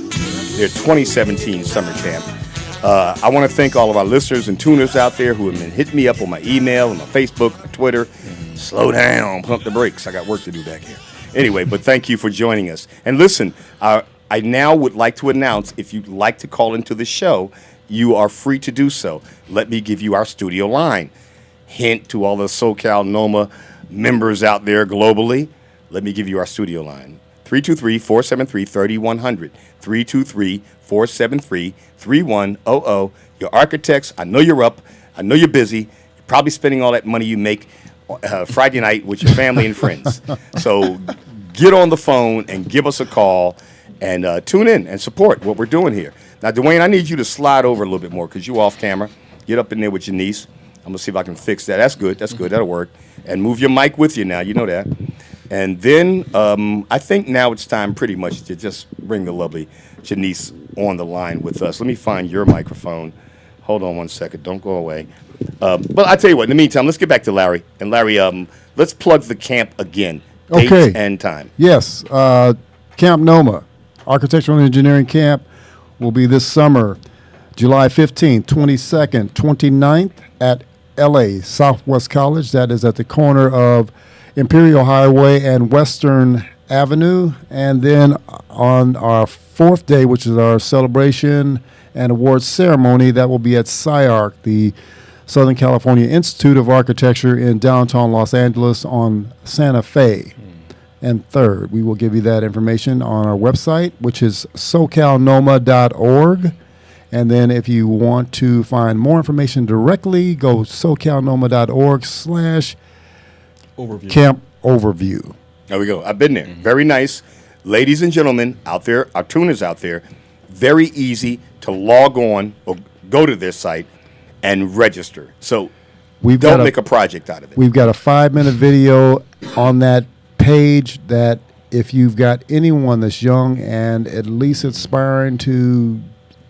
their 2017 summer camp. I want to thank all of our listeners and tuners out there who have been hitting me up on my email and my Facebook, my Twitter. Slow down, pump the brakes. I got work to do back here. Anyway, but thank you for joining us. And listen, I now would like to announce, if you'd like to call into the show, you are free to do so. Let me give you our studio line. Hint to all the SoCal NOMA members out there globally. Let me give you our studio line. 323-473-3100. 323-473-3100. Your architects, I know you're up. I know you're busy. You're probably spending all that money you make Friday night with your family and friends. So get on the phone and give us a call and tune in and support what we're doing here. Now, Dwayne, I need you to slide over a little bit more because you're off camera. Get up in there with your niece. I'm going to see if I can fix that. That's good. That's good. That'll work. And move your mic with you now. You know that. And then I think now it's time pretty much to just bring the lovely Janice on the line with us. Let me find your microphone. Hold on one second. Don't go away. But I'll tell you what. In the meantime, let's get back to Larry. And Larry, let's plug the camp again. Dates Okay. and time. Yes. Camp NOMA, Architectural and Engineering Camp, will be this summer, July 15th, 22nd, 29th at LA Southwest College. That is at the corner of Imperial Highway and Western Avenue. And then on our fourth day, which is our celebration and awards ceremony, that will be at SCI-Arc, the Southern California Institute of Architecture in downtown Los Angeles on Santa Fe. And third, we will give you that information on our website, which is socalnoma.org. And then if you want to find more information directly, go socalnoma.org/camp overview. There we go. I've been there. Very nice. Ladies and gentlemen out there, our tuners out there, very easy to log on or go to their site and register. So don't make a project out of it. We've got a 5-minute video on that page that if you've got anyone that's young and at least aspiring to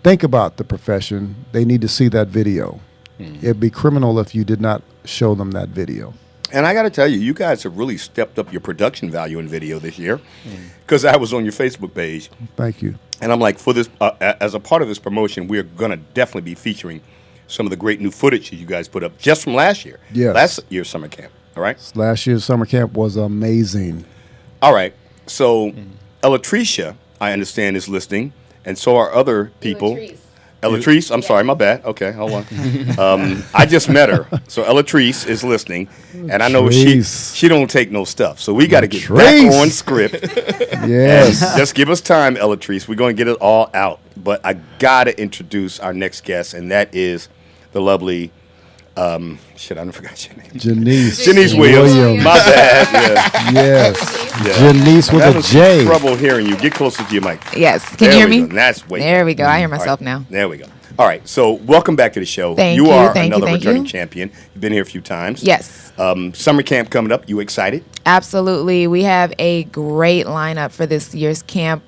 think about the profession, they need to see that video. It'd be criminal if you did not show them that video. And I got to tell you, you guys have really stepped up your production value in video this year, because I was on your Facebook page. Thank you. And I'm like, for this, as a part of this promotion, we're going to definitely be featuring some of the great new footage that you guys put up just from last year. Yes. Last year's summer camp, all right? Last year's summer camp was amazing. All right. So Elatricia, I understand, is listening, and so are other people. Elatrice, I'm sorry, my bad. Okay, hold on. I just met her, so Elatrice is listening, and I know she don't take no stuff. So we got to get back on script. Yes. And just give us time, Elatrice. We're going to get it all out. But I got to introduce our next guest, and that is the lovely, I forgot your name. Janice Williams. My bad. Yeah. Yes. Janice with a J. Trouble hearing you. Get closer to your mic. Yes. Can you hear me? That's way There we go. I hear myself now. There we go. All right. So welcome back to the show. Thank you you. are Thank another you. returning champion. You've been here a few times. Yes. Summer camp coming up. You excited? Absolutely. We have a great lineup for this year's camp.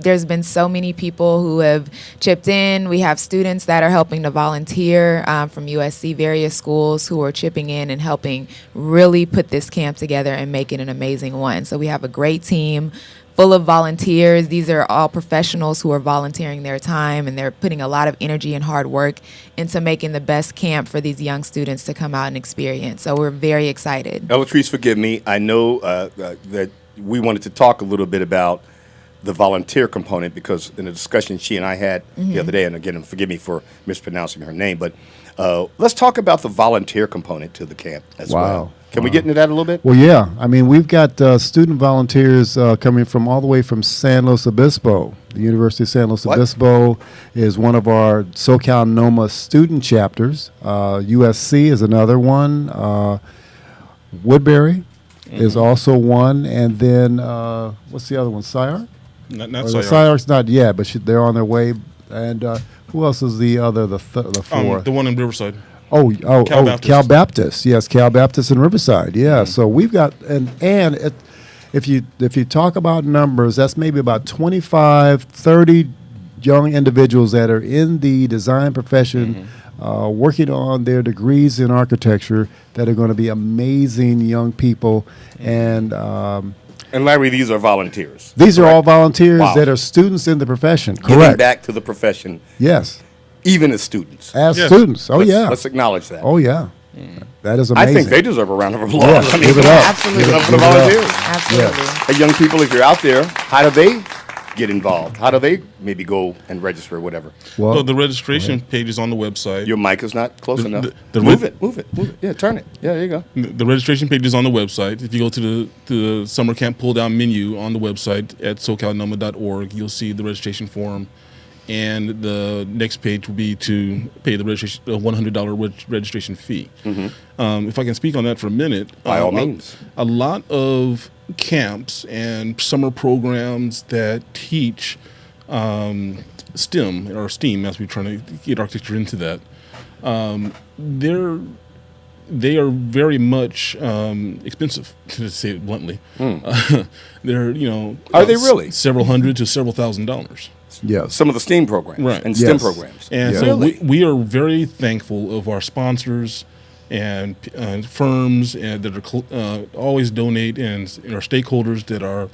There's been so many people who have chipped in. We have students that are helping to volunteer from USC, various schools who are chipping in and helping really put this camp together and make it an amazing one. So we have a great team full of volunteers. These are all professionals who are volunteering their time, and they're putting a lot of energy and hard work into making the best camp for these young students to come out and experience. So we're very excited. Elatrice, forgive me. I know that we wanted to talk a little bit about the volunteer component, because in a discussion she and I had the other day, and again, forgive me for mispronouncing her name, but let's talk about the volunteer component to the camp as well. Can we get into that a little bit? Well, yeah. We've got student volunteers coming from all the way from San Luis Obispo. The University of San Luis Obispo is one of our SoCal NOMA student chapters. USC is another one. Woodbury is also one. And then, what's the other one? SCI-Arc? Not SCI-Arc's not yet, but they're on their way. And Who else is the other, the fourth? The one in Riverside. Cal Baptist. Cal Baptist. Yes, Cal Baptist in Riverside. Yeah. So we've got if you talk about numbers, that's maybe about 25, 30 young individuals that are in the design profession, working on their degrees in architecture, that are going to be amazing young people. And Larry, these are volunteers. These are all volunteers Wow. that are students in the profession. Giving Correct. back to the profession. Yes. Even as students. Students. Oh, Let's acknowledge that. Oh, yeah. That is amazing. I think they deserve a round of applause. Yeah, I mean, give it up. Absolutely. Give it up for the volunteers. Absolutely. Hey, young people, if you're out there, how do they get involved? How do they maybe go and register or whatever? Well, the registration page is on the website. Your mic is not close enough. Move it. Yeah, turn it. Yeah, there you go. The registration page is on the website. If you go to the summer camp pull-down menu on the website at SoCalNOMA.org, you'll see the registration form. And the next page will be to pay the registration, $100 registration fee. If I can speak on that for a minute. By all means. A lot of camps and summer programs that teach STEM, or STEAM, as we're trying to get architecture into that, they are very much expensive, to say it bluntly. They're, Are they really? Several hundred to several $1,000s. Yeah, some of the STEAM programs and STEM programs. And so we are very thankful of our sponsors and firms and that are always donate, and our stakeholders that are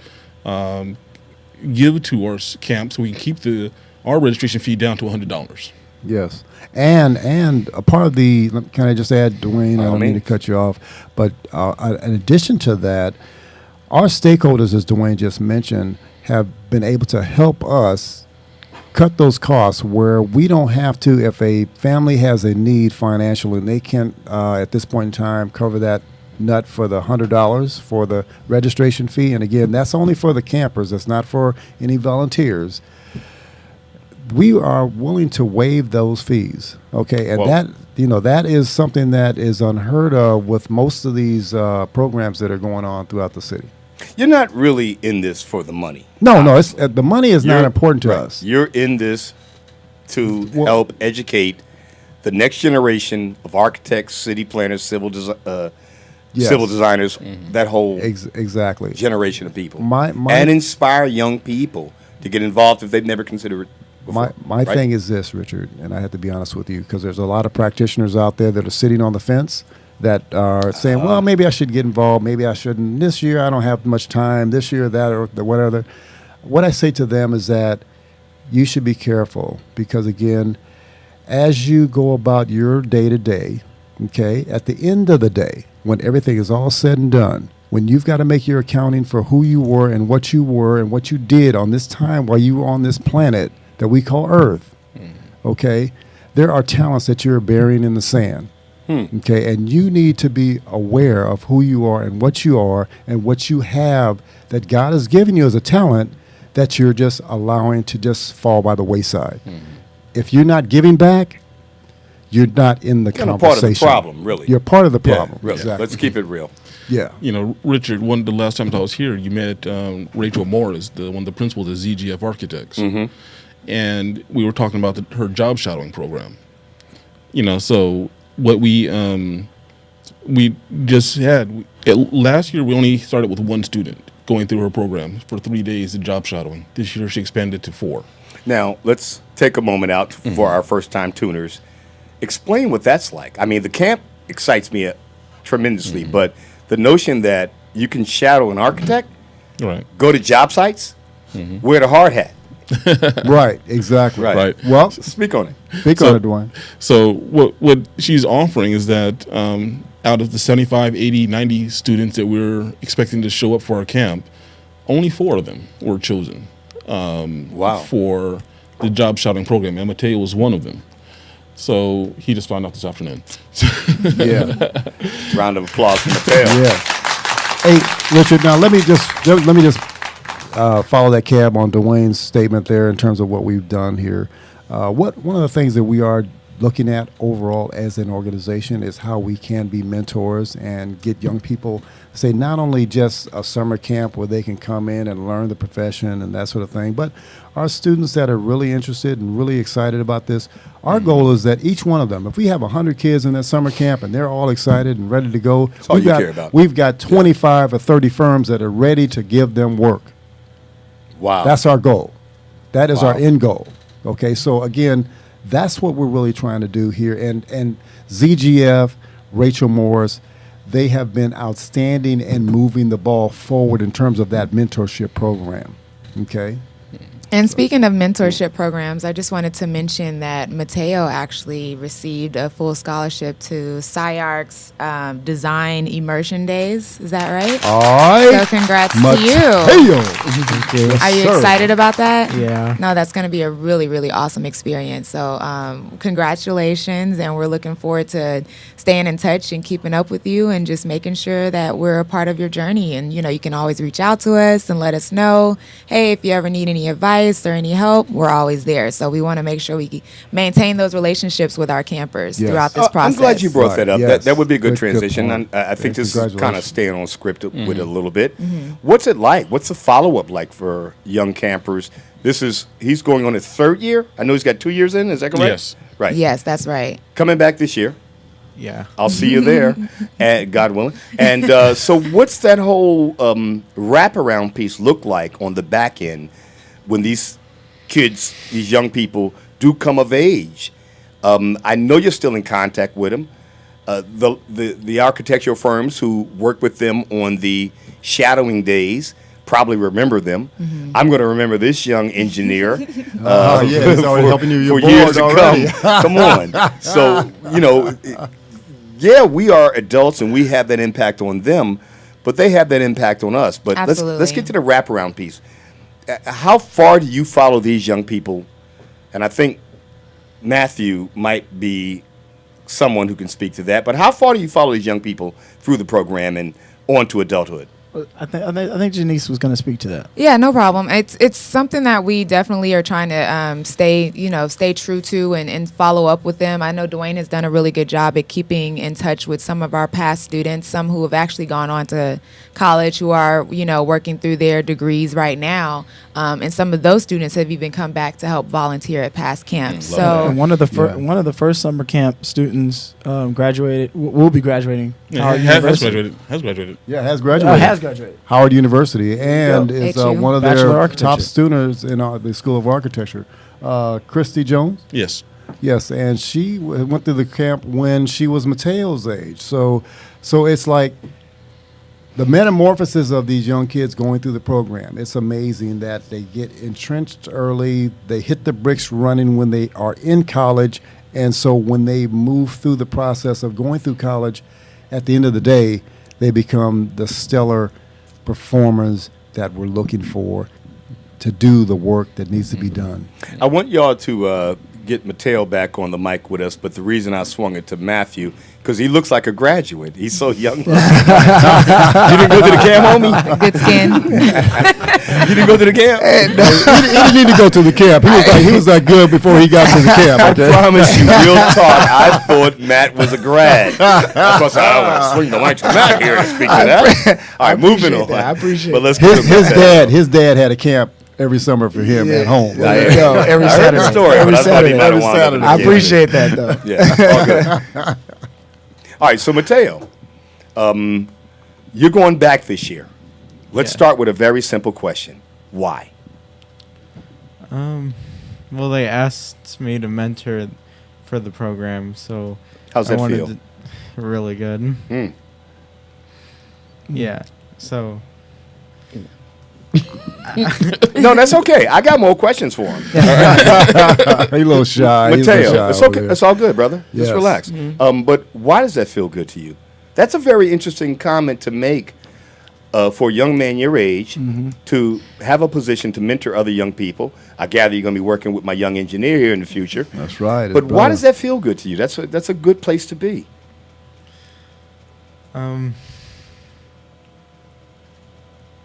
give to our camp, so we can keep our registration fee down to $100. Yes, and a part of the, can I just add, Dwayne? I don't mean to cut you off, but in addition to that, our stakeholders, as Dwayne just mentioned, have been able to help us cut those costs where we don't have to. If a family has a need financially and they can't at this point in time cover that nut for the $100 for the registration fee, and again, that's only for the campers, that's not for any volunteers, we are willing to waive those fees. Okay, and that is something that is unheard of with most of these programs that are going on throughout the city. You're not really in this for the money. No, it's, the money is not important to us. You're in this to help educate the next generation of architects, city planners, civil designers, that whole exactly generation of people, and inspire young people to get involved if they've never considered it before. My thing is this, Richard, and I have to be honest with you, because there's a lot of practitioners out there that are sitting on the fence that are saying, well, maybe I should get involved, maybe I shouldn't. This year I don't have much time, this year that or whatever. What I say to them is that you should be careful, because again, as you go about your day-to-day, okay, at the end of the day, when everything is all said and done, when you've got to make your accounting for who you were and what you did on this time while you were on this planet that we call Earth, okay, there are talents that you're burying in the sand. Okay, and you need to be aware of who you are and what you have that God has given you as a talent that you're just allowing to just fall by the wayside. If you're not giving back, you're not in the conversation. Part of the problem, really. You're part of the problem. Really. Exactly. Let's keep it real. Yeah. Richard, one of the last times I was here, you met Rachel Morris, one of the principals of ZGF Architects. And we were talking about her job shadowing program. So what we just had, last year we only started with one student going through her program for 3 days of job shadowing. This year she expanded to 4. Now, let's take a moment out for our first-time tuners. Explain what that's like. I mean, the camp excites me tremendously, but the notion that you can shadow an architect, go to job sites, wear the hard hat. Right, exactly. Right. Well, speak on it. Speak on it, Dwayne. So what she's offering is that out of the 75, 80, 90 students that we're expecting to show up for our camp, only 4 of them were chosen for the job shadowing program, and Mateo was one of them. So he just found out this afternoon. Round of applause for Mateo. Yeah. Hey, Richard, now let me just follow that cab on Dwayne's statement there in terms of what we've done here. One of the things that we are looking at overall as an organization is how we can be mentors and get young people, say, not only just a summer camp where they can come in and learn the profession and that sort of thing, but our students that are really interested and really excited about this. Our goal is that each one of them, if we have 100 kids in that summer camp and they're all excited and ready to go, That's all you care about. we've got 25 or 30 firms that are ready to give them work. Wow. That's our goal. That is Wow. our end goal. Okay, so again, that's what we're really trying to do here. And ZGF, Rachel Morris, they have been outstanding in moving the ball forward in terms of that mentorship program. Okay. And speaking of mentorship programs, I just wanted to mention that Mateo actually received a full scholarship to SciArc's Design Immersion Days. Is that right? All right. So congrats to Mateo. you. Yes, Are you sir. excited about that? Yeah. No, that's going to be a really, really awesome experience. So congratulations, and we're looking forward to staying in touch and keeping up with you and just making sure that we're a part of your journey. And, you know, you can always reach out to us and let us know, hey, if you ever need any advice or any help, we're always there. So we want to make sure we maintain those relationships with our campers Yes. throughout this process. I'm glad you brought that up. Yes. That would be a good Good transition. point. I think Yes, this is kind of congratulations. staying on script with it a little bit. What's it like? What's the follow-up like for young campers? He's going on his third year. I know he's got 2 years in. Is that correct? Yes. Right. Yes, that's right. Coming back this year. Yeah. I'll see you there, and God willing. And so what's that whole wraparound piece look like on the back end when these kids, these young people, do come of age? I know you're still in contact with them. The architectural firms who work with them on the shadowing days probably remember them. I'm going to remember this young engineer yeah, he's already helping you for your years to board already. come. Come on. So, you know, yeah, we are adults and we have that impact on them, but they have that impact on us. But let's Absolutely. get to the wraparound piece. How far do you follow these young people? And I think Matthew might be someone who can speak to that. But how far do you follow these young people through the program and on to adulthood? I think Janice was going to speak to that. Yeah, no problem. It's something that we definitely are trying to stay true to and follow up with them. I know Dwayne has done a really good job at keeping in touch with some of our past students, some who have actually gone on to college, who are working through their degrees right now, and some of those students have even come back to help volunteer at past camps. So And one of the first summer camp students graduated. Will be graduating. Howard has University. graduated. Yeah, has graduated. Has graduated. Howard University, and is HU. one of Bachelor their Architecture. top students in the School of Architecture. Christy Jones. Yes. Yes, and she went through the camp when she was Mateo's age. So it's like the metamorphosis of these young kids going through the program. It's amazing that they get entrenched early. They hit the bricks running when they are in college, and so when they move through the process of going through college, at the end of the day, they become the stellar performers that we're looking for to do the work that needs to be done. I want y'all to get Mateo back on the mic with us, but the reason I swung it to Matthew, because he looks like a graduate. He's so young. You didn't go to the camp, homie? good skin. You didn't go to the camp? He didn't need to go to the camp. He was that good before he got to the camp. Okay? I promise you, real talk, I thought Matt was a grad. That's why I said, I want to swing the mic to Matt here to speak to that. All right, moving on. I appreciate But let's His dad had a camp every summer for him at home. There you go. Every I heard Saturday. the story, Every but I thought he Saturday. might have Every wanted Saturday. to I get appreciate that though. Yeah, all good. All right, so Mateo, you're going back this year. Let's start with a very simple question. Why? Well, they asked me to mentor for the program, so How's I that wanted feel? to- really good. Mm. Yeah. So No, that's okay. I got more questions for him. He's a little shy. He's a little Mateo, shy it's over okay. there. It's all good, brother. Just Yes. relax. But why does that feel good to you? That's a very interesting comment to make for a young man your age to have a position to mentor other young people. I gather you're going to be working with my young engineer here in the future. That's right. But why does that feel good to you? That's a good place to be.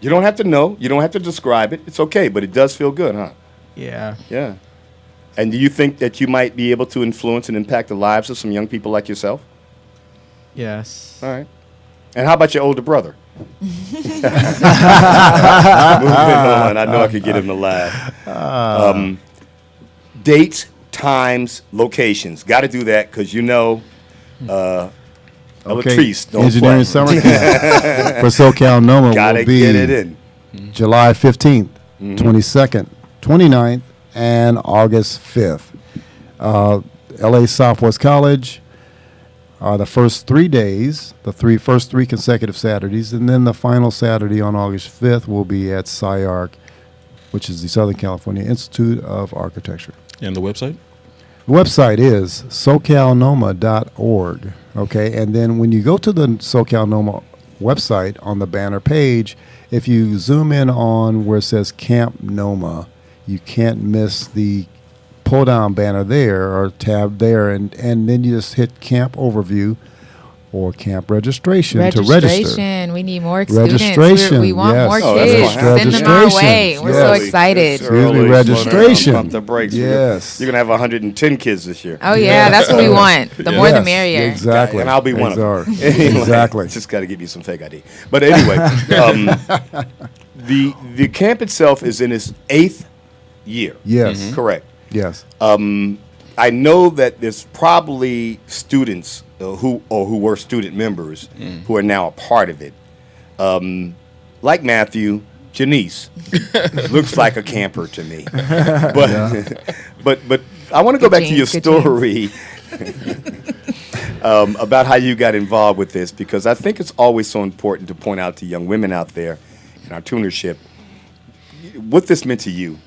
You don't have to know. You don't have to describe it. It's okay, but it does feel good, huh? yeah. Yeah. And do you think that you might be able to influence and impact the lives of some young people like yourself? Yes. All right. And how about your older brother? Moving on, I know I could get him to laugh. Dates, times, locations. Got to do that because Latrice, don't Engineering play. Summer Camp for SoCal NOMA Gotta will be get it in. July 15th, 22nd, 29th, and August 5th. LA Southwest College are the first 3 days, first three consecutive Saturdays, and then the final Saturday on August 5th will be at SciArc, which is the Southern California Institute of Architecture. And the website? The website is socalnoma.org. Okay, and then when you go to the SoCal NOMA website on the banner page, if you zoom in on where it says Camp NOMA, you can't miss the pull down banner there or tab there, and then you just hit Camp Overview or Camp Registration to register. Registration. We need more students. Registration. We want yes. more Oh, kids. that's Send them our way. We're so excited. Excuse me, registration. Pump the brakes. Yes. You're going to have 110 kids this year. Oh, yeah. That's what we want. The more the merrier. Exactly. And I'll be one of them. Anyway, Exactly. Just got to give you some fake ID. But anyway, the camp itself is in its 8th year. Yes. Correct. Yes. I know that there's probably students who were student members who are now a part of it. Like Matthew, Janice looks like a camper to me. But I want to go back to your story about how you got involved with this, because I think it's always so important to point out to young women out there in our tutorship what this meant to you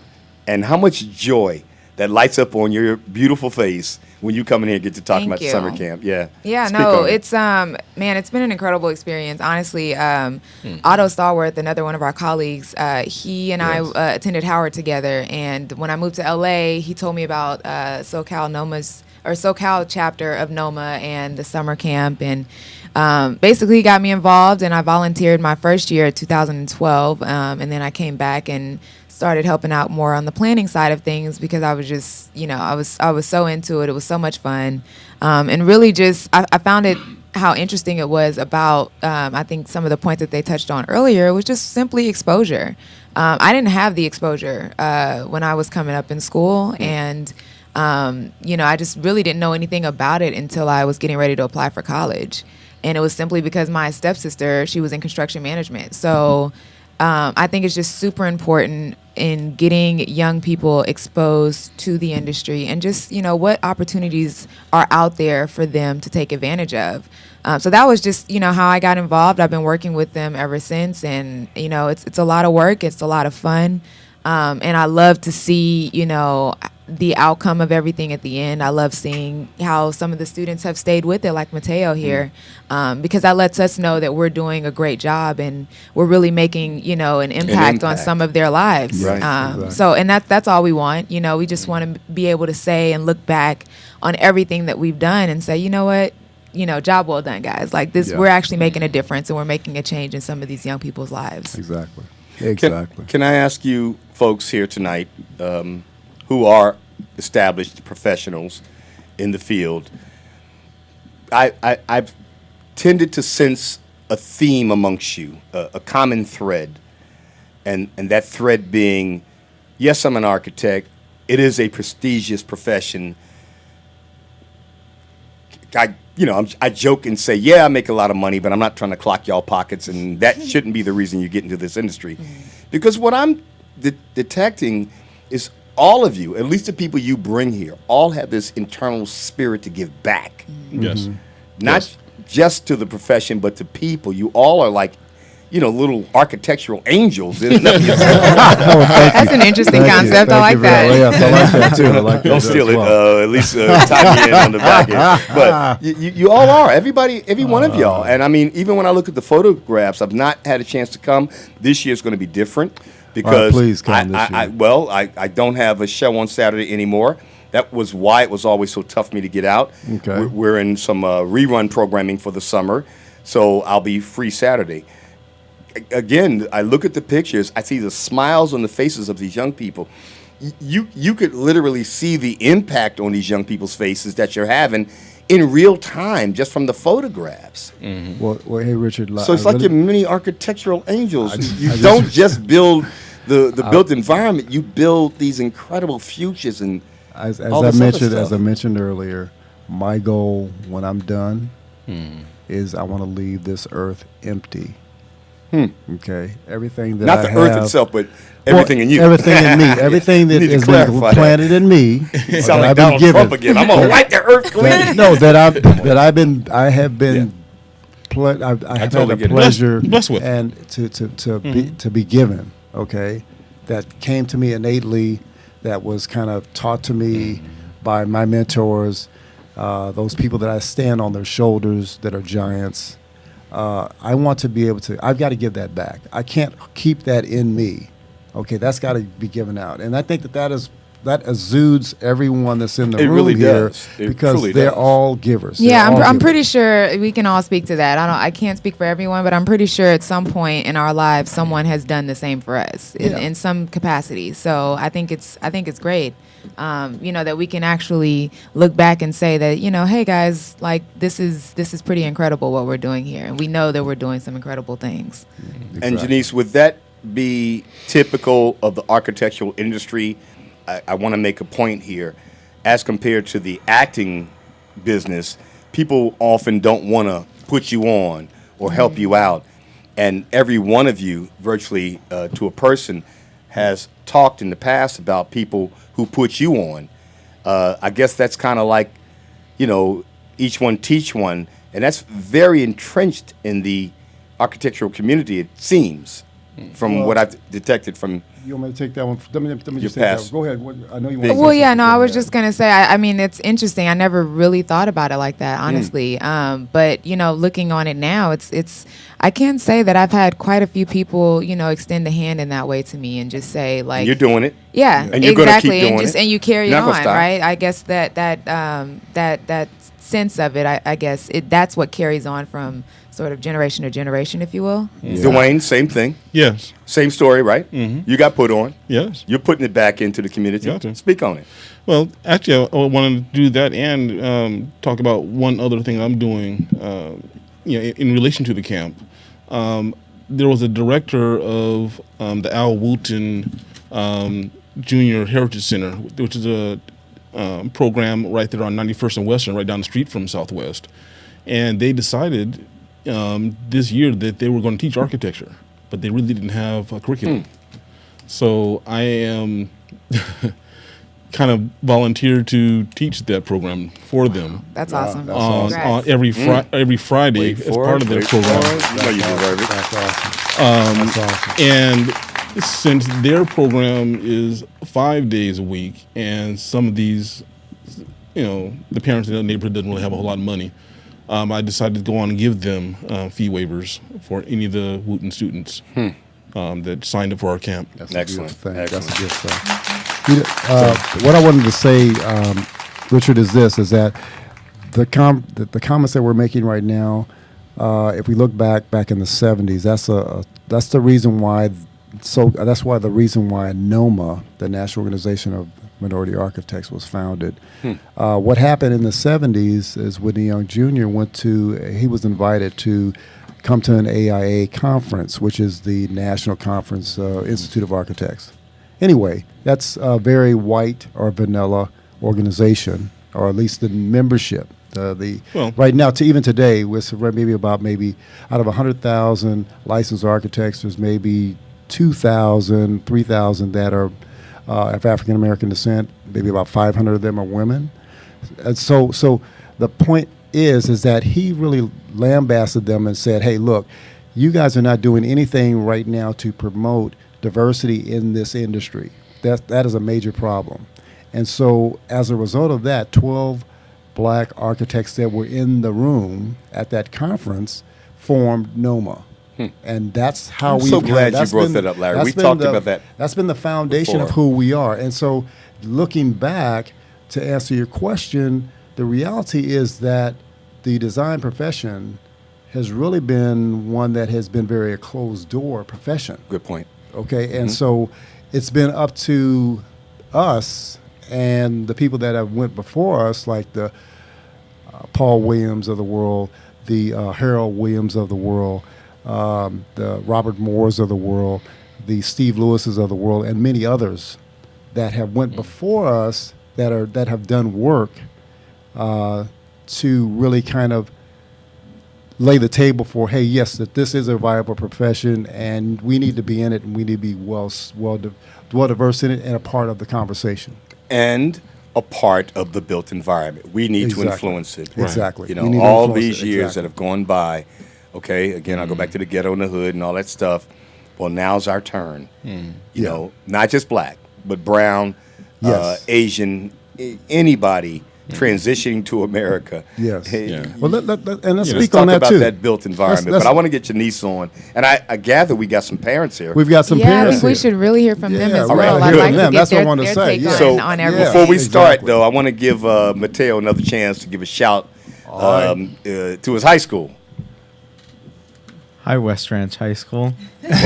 and how much joy that lights up on your beautiful face when you come in here and get to talk Thank about the you. summer camp. Yeah. Yeah, Speak no, on it. it's man, it's been an incredible experience. Honestly, Otto Stallworth, another one of our colleagues, he and I attended Howard together, and when I moved to LA, he told me about SoCal chapter of NOMA and the summer camp, and basically he got me involved, and I volunteered my first year, 2012, and then I came back and started helping out more on the planning side of things because I was just, I was so into it. It was so much fun. And really just, I found it how interesting it was about, I think some of the points that they touched on earlier was just simply exposure. I didn't have the exposure when I was coming up in school. And, I just really didn't know anything about it until I was getting ready to apply for college. And it was simply because my stepsister, she was in construction management. So I think it's just super important in getting young people exposed to the industry and just, what opportunities are out there for them to take advantage of. So that was just, how I got involved. I've been working with them ever since. And, it's a lot of work. It's a lot of fun. And I love to see, the outcome of everything at the end. I love seeing how some of the students have stayed with it, like Mateo here, because that lets us know that we're doing a great job and we're really making, an impact on some of their lives. Right. Exactly. So, and that's all we want. We just want to be able to say and look back on everything that we've done and say, you know what, job well done, guys. Like this, we're actually making a difference and we're making a change in some of these young people's lives. Exactly. Can I ask you folks here tonight, who are established professionals in the field, I've tended to sense a theme amongst you, a common thread, and that thread being, yes, I'm an architect. It is a prestigious profession. I joke and say, yeah, I make a lot of money, but I'm not trying to clock y'all pockets, and that shouldn't be the reason you get into this industry. Because what I'm detecting is all of you, at least the people you bring here, all have this internal spirit to give back. Yes. Not just to the profession, but to people. You all are like, little architectural angels. That's an interesting concept. I like that. Yes, I like that too. I like that Don't steal it. well. At least tie me in on the back end. But you all are. Every one of y'all. And I mean, even when I look at the photographs, I've not had a chance to come. This year's going to be different because please come this year. I don't have a show on Saturday anymore. That was why it was always so tough for me to get out. Okay. We're in some rerun programming for the summer, so I'll be free Saturday. Again, I look at the pictures, I see the smiles on the faces of these young people. you could literally see the impact on these young people's faces that you're having in real time just from the photographs. Well, hey, Richard. So it's I like really- you're mini architectural angels. I You don't just build the built environment. You build these incredible futures and As all I this other mentioned, stuff. earlier, my goal when I'm done is I want to leave this earth empty. Okay, everything that not I the have, earth itself, but everything in you. everything in me, everything that You need to has clarify been that. planted in me. You or sound that like I've been Donald given. Trump again. I'm gonna wipe the earth clean. No, I have been. I have totally had the get it. pleasure Blessed with. and to be given. Okay, that came to me innately. That was kind of taught to me by my mentors, those people that I stand on their shoulders that are giants. I want to be able to. I've got to give that back. I can't keep that in me. Okay, that's got to be given out, and I think that exudes everyone that's in the It room really here does. It because truly they're does. all givers. Yeah, They're all I'm givers. pretty sure we can all speak to that. I can't speak for everyone, but I'm pretty sure at some point in our lives, someone has done the same for us in some capacity. So I think it's great, that we can actually look back and say that, hey guys, like this is pretty incredible what we're doing here, and we know that we're doing some incredible things. And Janice, would that be typical of the architectural industry? I want to make a point here. As compared to the acting business, people often don't want to put you on or help you out. And every one of you, virtually to a person, has talked in the past about people who put you on. I guess that's kind of like, each one teach one. And that's very entrenched in the architectural community, it seems, from what I've detected from You want me to take that one? Let me your just take that past. one. Go ahead. I know you want to Well, yeah, no, I was just going to say, I mean, it's interesting. I never really thought about it like that, honestly. But, looking on it now, it's I can say that I've had quite a few people, extend the hand in that way to me and just say, like, And you're doing it. Yeah, And you're gonna keep exactly. doing And just it. and you carry You're it not on, gonna stop. right? I guess that sense of it, I guess that's what carries on from sort of generation to generation, if you will. Dwayne, same thing. Yes. Same story, right? You got put on. Yes. You're putting it back into the community. Gotcha. Speak on it. Well, actually, I wanted to do that and talk about one other thing I'm doing, in relation to the camp. There was a director of the Al Wooten Junior Heritage Center, which is a program right there on 91st and Western, right down the street from Southwest. And they decided this year that they were going to teach architecture, but they really didn't have a curriculum. So I am kind of volunteered to teach that program for them. That's awesome. That's on Congrats. every Friday Wait as for part it, of their wait for program. it. You know you deserve it. That's awesome. That's awesome. And since their program is 5 days a week, and some of these, the parents in the neighborhood doesn't really have a whole lot of money, I decided to go on and give them fee waivers for any of the Wooten students that signed up for our camp. That's Excellent. a good thing. Excellent. That's a good stuff. What I wanted to say, Richard, is that the comments that we're making right now, if we look back in the 70s, that's the reason why. So that's why the reason why NOMA, the National Organization of Minority Architects, was founded. What happened in the 70s is Whitney Young Jr. he was invited to come to an AIA conference, which is the National Conference Institute of Architects. Anyway, that's a very white or vanilla organization, or at least the membership. Right now, even today, with maybe out of 100,000 licensed architects, there's maybe 2,000, 3,000 that are of African American descent. Maybe about 500 of them are women. And so the point is that he really lambasted them and said, "Hey, look, you guys are not doing anything right now to promote diversity in this industry. That is a major problem." And so, as a result of that, 12 black architects that were in the room at that conference formed NOMA. And that's how I'm we. so glad you brought that up, Larry. We talked about that. That's been the foundation of before. who we are. And so, looking back to answer your question, the reality is that the design profession has really been one that has been very a closed door profession. Good point. Okay, and so it's been up to us and the people that have went before us, like the Paul Williams of the world, the Harold Williams of the world, the Robert Moores of the world, the Steve Lewises of the world, and many others that have went before us that have done work to really kind of lay the table for, hey, yes, that this is a viable profession, and we need to be in it, and we need to be well diverse in it, and a part of the conversation. And a part of the built environment. We need to influence it. Exactly. You know, all these years that have gone by, okay, again, I'll go back to the ghetto and the hood and all that stuff. Well, now's our turn. You know, not just black, but brown, Asian, anybody transitioning to America. Yes. Hey, Well, let's speak talk on that about too. that built environment. But I want to get Janice on, and I gather we got some parents here. We've got some Yeah, I parents think we here. should really hear from them as All right, well. I'd good. like to get That's what I their, wanted to their say, take yeah. So on everything. before we start, though, I want to give Mateo another chance to give a shout to his high school. Hi, West Ranch High School. That's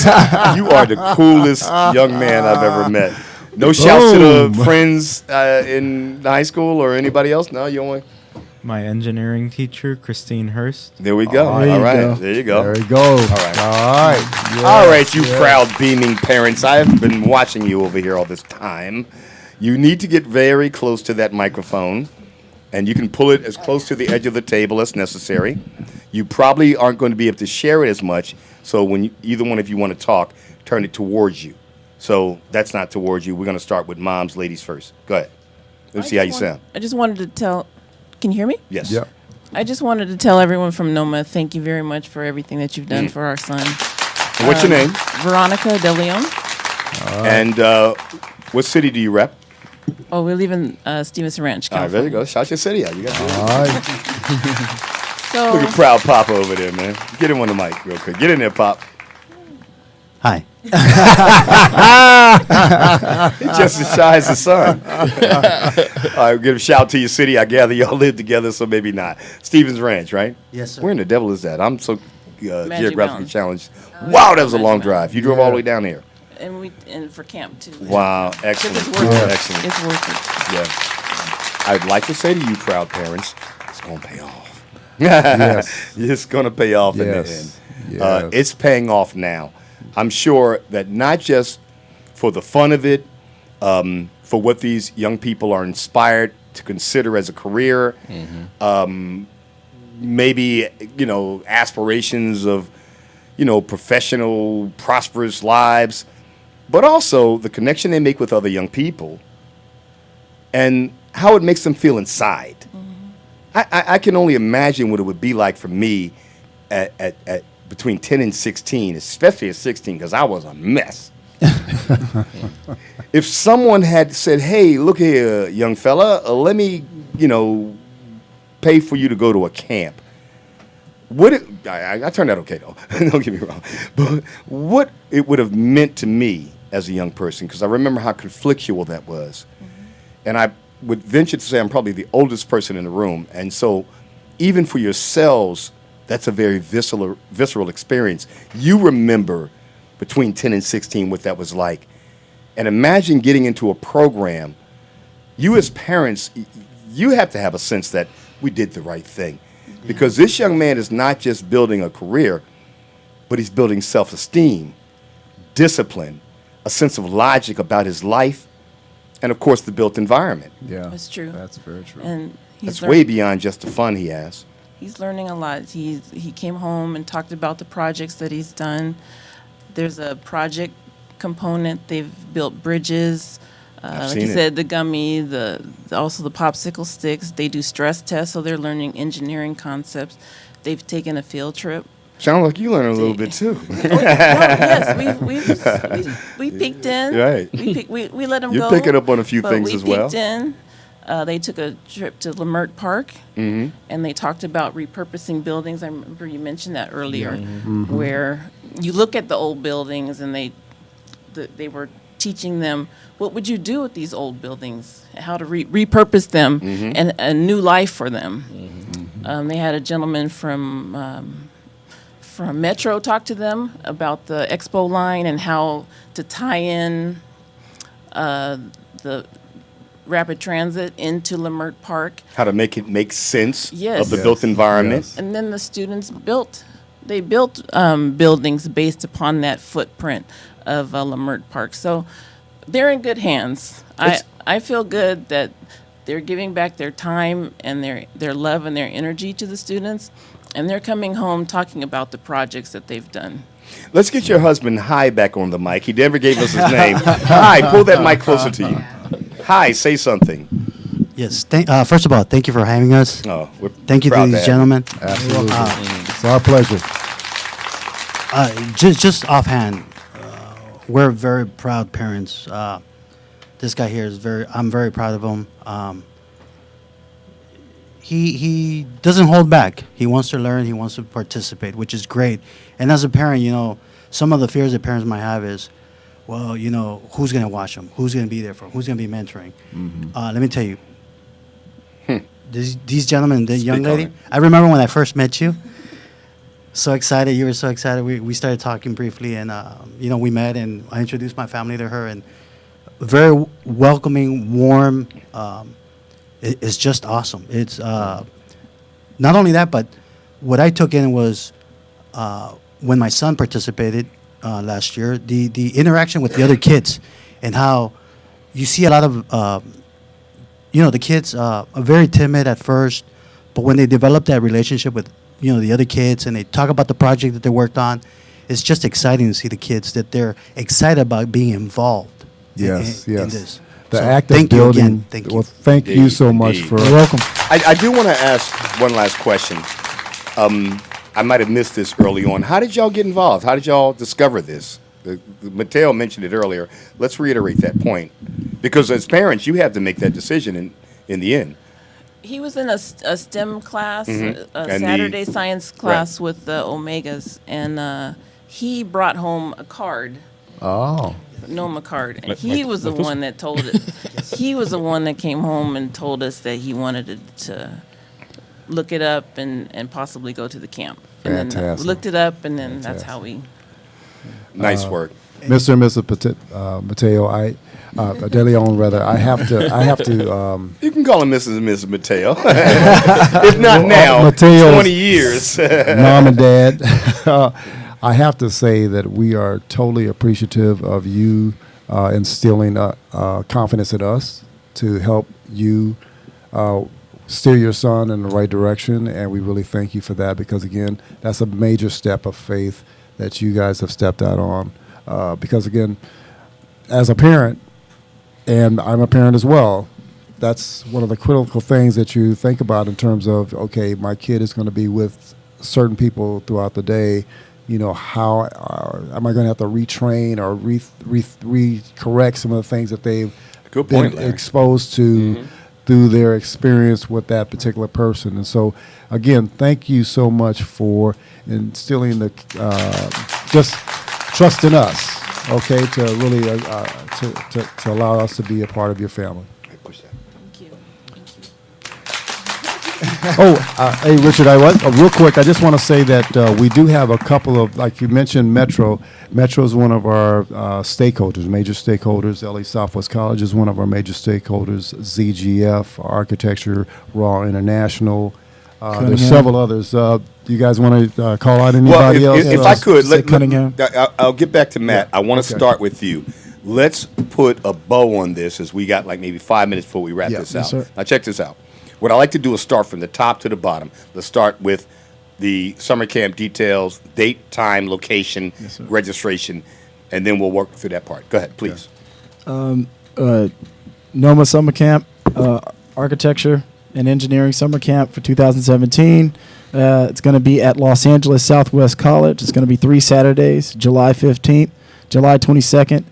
it. You are the coolest young man I've ever met. No shouts to the friends in high school or anybody else? No, you only... My engineering teacher, Christine Hurst. There we go. All right. There you go. There you go. All right. All right. Yes, All right, you yes. proud, beaming parents. I've been watching you over here all this time. You need to get very close to that microphone, and you can pull it as close to the edge of the table as necessary. You probably aren't going to be able to share it as much, so when either one of you want to talk, turn it towards you. So that's not towards you. We're going to start with moms, ladies first. Go ahead. Let's see how you sound. I just wanted to tell. Can you hear me? Yes. Yep. I just wanted to tell everyone from NOMA, thank you very much for everything that you've done for our son. And what's your name? Veronica De Leon. And what city do you rep? Oh, we live in Stevenson Ranch, All right, there you go. Shout your city out. You got All right. So, Look at proud Papa over there, man. Get him on the mic real quick. Get in there, Pop. Hi. He's just as shy as the sun. All right, give a shout to your city. I gather y'all live together, so maybe not. Stevens Ranch, right? Yes, sir. Where in the devil is that? I'm so geographically Mountain. challenged. Wow, that was a long drive. You drove all the way down here. and for camp too. Wow, excellent. It's worth it. Excellent. It's worth it. Yeah. I'd like to say to you, proud parents, it's going to pay off. Yes. It's going to pay off in the end. Yes. It's paying off now. I'm sure that not just for the fun of it, for what these young people are inspired to consider as a career, maybe, aspirations of, professional, prosperous lives, but also the connection they make with other young people and how it makes them feel inside. I can only imagine what it would be like for me at between 10 and 16, especially at 16, because I was a mess. If someone had said, hey, look here, young fella, let me, pay for you to go to a camp. I turned out okay, though. Don't get me wrong. But what it would have meant to me as a young person, because I remember how conflictual that was. And I would venture to say I'm probably the oldest person in the room. And so even for yourselves, that's a very visceral experience. You remember between 10 and 16 what that was like. And imagine getting into a program. You as parents, you have to have a sense that we did the right thing. Because this young man is not just building a career, but he's building self-esteem, discipline, a sense of logic about his life, and, of course, the built environment. Yeah, That's true. That's very true. And That's way beyond just the fun he has. He's learning a lot. He came home and talked about the projects that he's done. There's a project component. They've built bridges. Like you said, the gummy, also the popsicle sticks. They do stress tests, so they're learning engineering concepts. They've taken a field trip. Sounds like you learn a little bit too. Yes, we peeked in. Right. We let them go. You're picking up on a few but things we as well. peeked in. They took a trip to Lamert Park, and they talked about repurposing buildings. I remember you mentioned that earlier, where you look at the old buildings, and they were teaching them what would you do with these old buildings, how to repurpose them, and a new life for them. They had a gentleman from from Metro talked to them about the expo line and how to tie in the rapid transit into Lamert Park. How to make it make sense Yes. of the built environment. And then the students built buildings based upon that footprint of Lamert Park. So they're in good hands. I feel good that they're giving back their time and their love and their energy to the students, and they're coming home talking about the projects that they've done. Let's get your husband Hi back on the mic. He never gave us his name. Hi, pull that mic closer to you. Hi, say something. Yes. First of all, thank you for having us. Oh, we're thank you to proud to these have gentlemen. you. Absolutely. It's our pleasure. Just offhand, we're very proud parents. This guy here is I'm very proud of him. He doesn't hold back. He wants to learn. He wants to participate, which is great. And as a parent, some of the fears that parents might have is, well, who's going to watch them? Who's going to be there for them? Who's going to be mentoring? Mm-hmm. Let me tell you, these gentlemen, the young lady, I remember when I first met you. So excited. You were so excited. We started talking briefly, and, we met, and I introduced my family to her, and very welcoming, warm. It's just awesome. It's not only that, but what I took in was when my son participated last year, the interaction with the other kids, and how you see a lot of, the kids are very timid at first, but when they develop that relationship with, the other kids, and they talk about the project that they worked on, it's just exciting to see the kids that they're excited about being involved. Yes, in this. The So act of thank you building. again. Thank you. Well, thank you so much for. You're welcome. I do want to ask one last question. I might have missed this early on. How did y'all get involved? How did y'all discover this? Mateo mentioned it earlier. Let's reiterate that point. Because as parents, you have to make that decision in the end. He was in a STEM class, Mhm. a And Saturday science class with the Omegas, and he brought home a card. Oh. NOMA card, and Like- he like- was the like this? one that told it. He was the one that came home and told us that he wanted to look it up and possibly go to the camp. And then we Fantastic. looked it up, and then that's how we. Nice work. Mr. and Mrs. Mateo, De Leon, rather, I have to. You can call him Mrs. and Mrs. Mateo. If not now, Mateo's 20 years. Mom and Dad. I have to say that we are totally appreciative of you instilling confidence in us to help you steer your son in the right direction, and we really thank you for that, because, again, that's a major step of faith that you guys have stepped out on. Because, again, as a parent, and I'm a parent as well, that's one of the critical things that you think about in terms of, okay, my kid is going to be with certain people throughout the day. How am I going to have to retrain or re-correct some of the things that they've Good point, been Larry. exposed to through their experience with that particular person? And so, again, thank you so much for instilling the just trust in us, okay, to really to allow us to be a part of your family. Hey, Richard, real quick, I just want to say that we do have a couple of, like you mentioned, Metro. Metro is one of our stakeholders, major stakeholders. LA Southwest College is one of our major stakeholders. ZGF, Architecture, Raw International. There's Cunningham. several others. Do you guys want to call out anybody Well, else? if I could, Cunningham. I'll get back to Matt. Yeah, I want to okay. start with you. Let's put a bow on this, as we got like maybe 5 minutes before we wrap Yeah. this Yes, out. sir. Now, check this out. What I like to do is start from the top to the bottom. Let's start with the summer camp details, date, time, location, registration, and then we'll work through that part. Go ahead, please. NOMA Summer Camp, Architecture and Engineering Summer Camp for 2017. It's going to be at Los Angeles Southwest College. It's going to be 3 Saturdays, July 15th, July 22nd,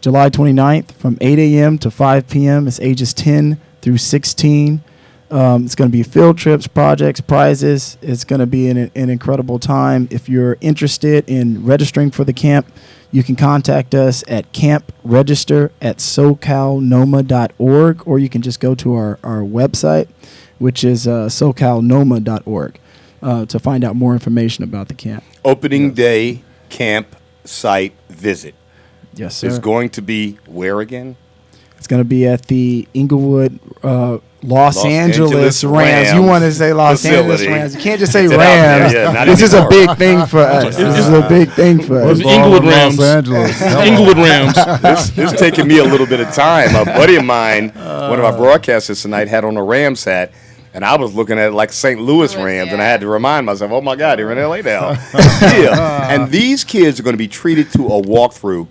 July 29th, from 8 a.m. to 5 p.m. It's ages 10 through 16. It's going to be field trips, projects, prizes. It's going to be an incredible time. If you're interested in registering for the camp, you can contact us at campregister@socalnoma.org, or you can just go to our website, which is socalnoma.org. to find out more information about the camp. Opening day camp site visit. Yes, sir. Is going to be where again? It's going to be at the Inglewood Los Angeles Rams. You want to say Los Angeles Rams. You can't just say Rams. This is a big thing for us. This is a big thing for us. Inglewood Rams. Los Angeles. Inglewood Rams. This is taking me a little bit of time. A buddy of mine, one of our broadcasters tonight, had on a Rams hat. And I was looking at it like St. Louis Rams, and I had to remind myself, oh, my God, they're in L.A. now. Yeah. And these kids are going to be treated to a walkthrough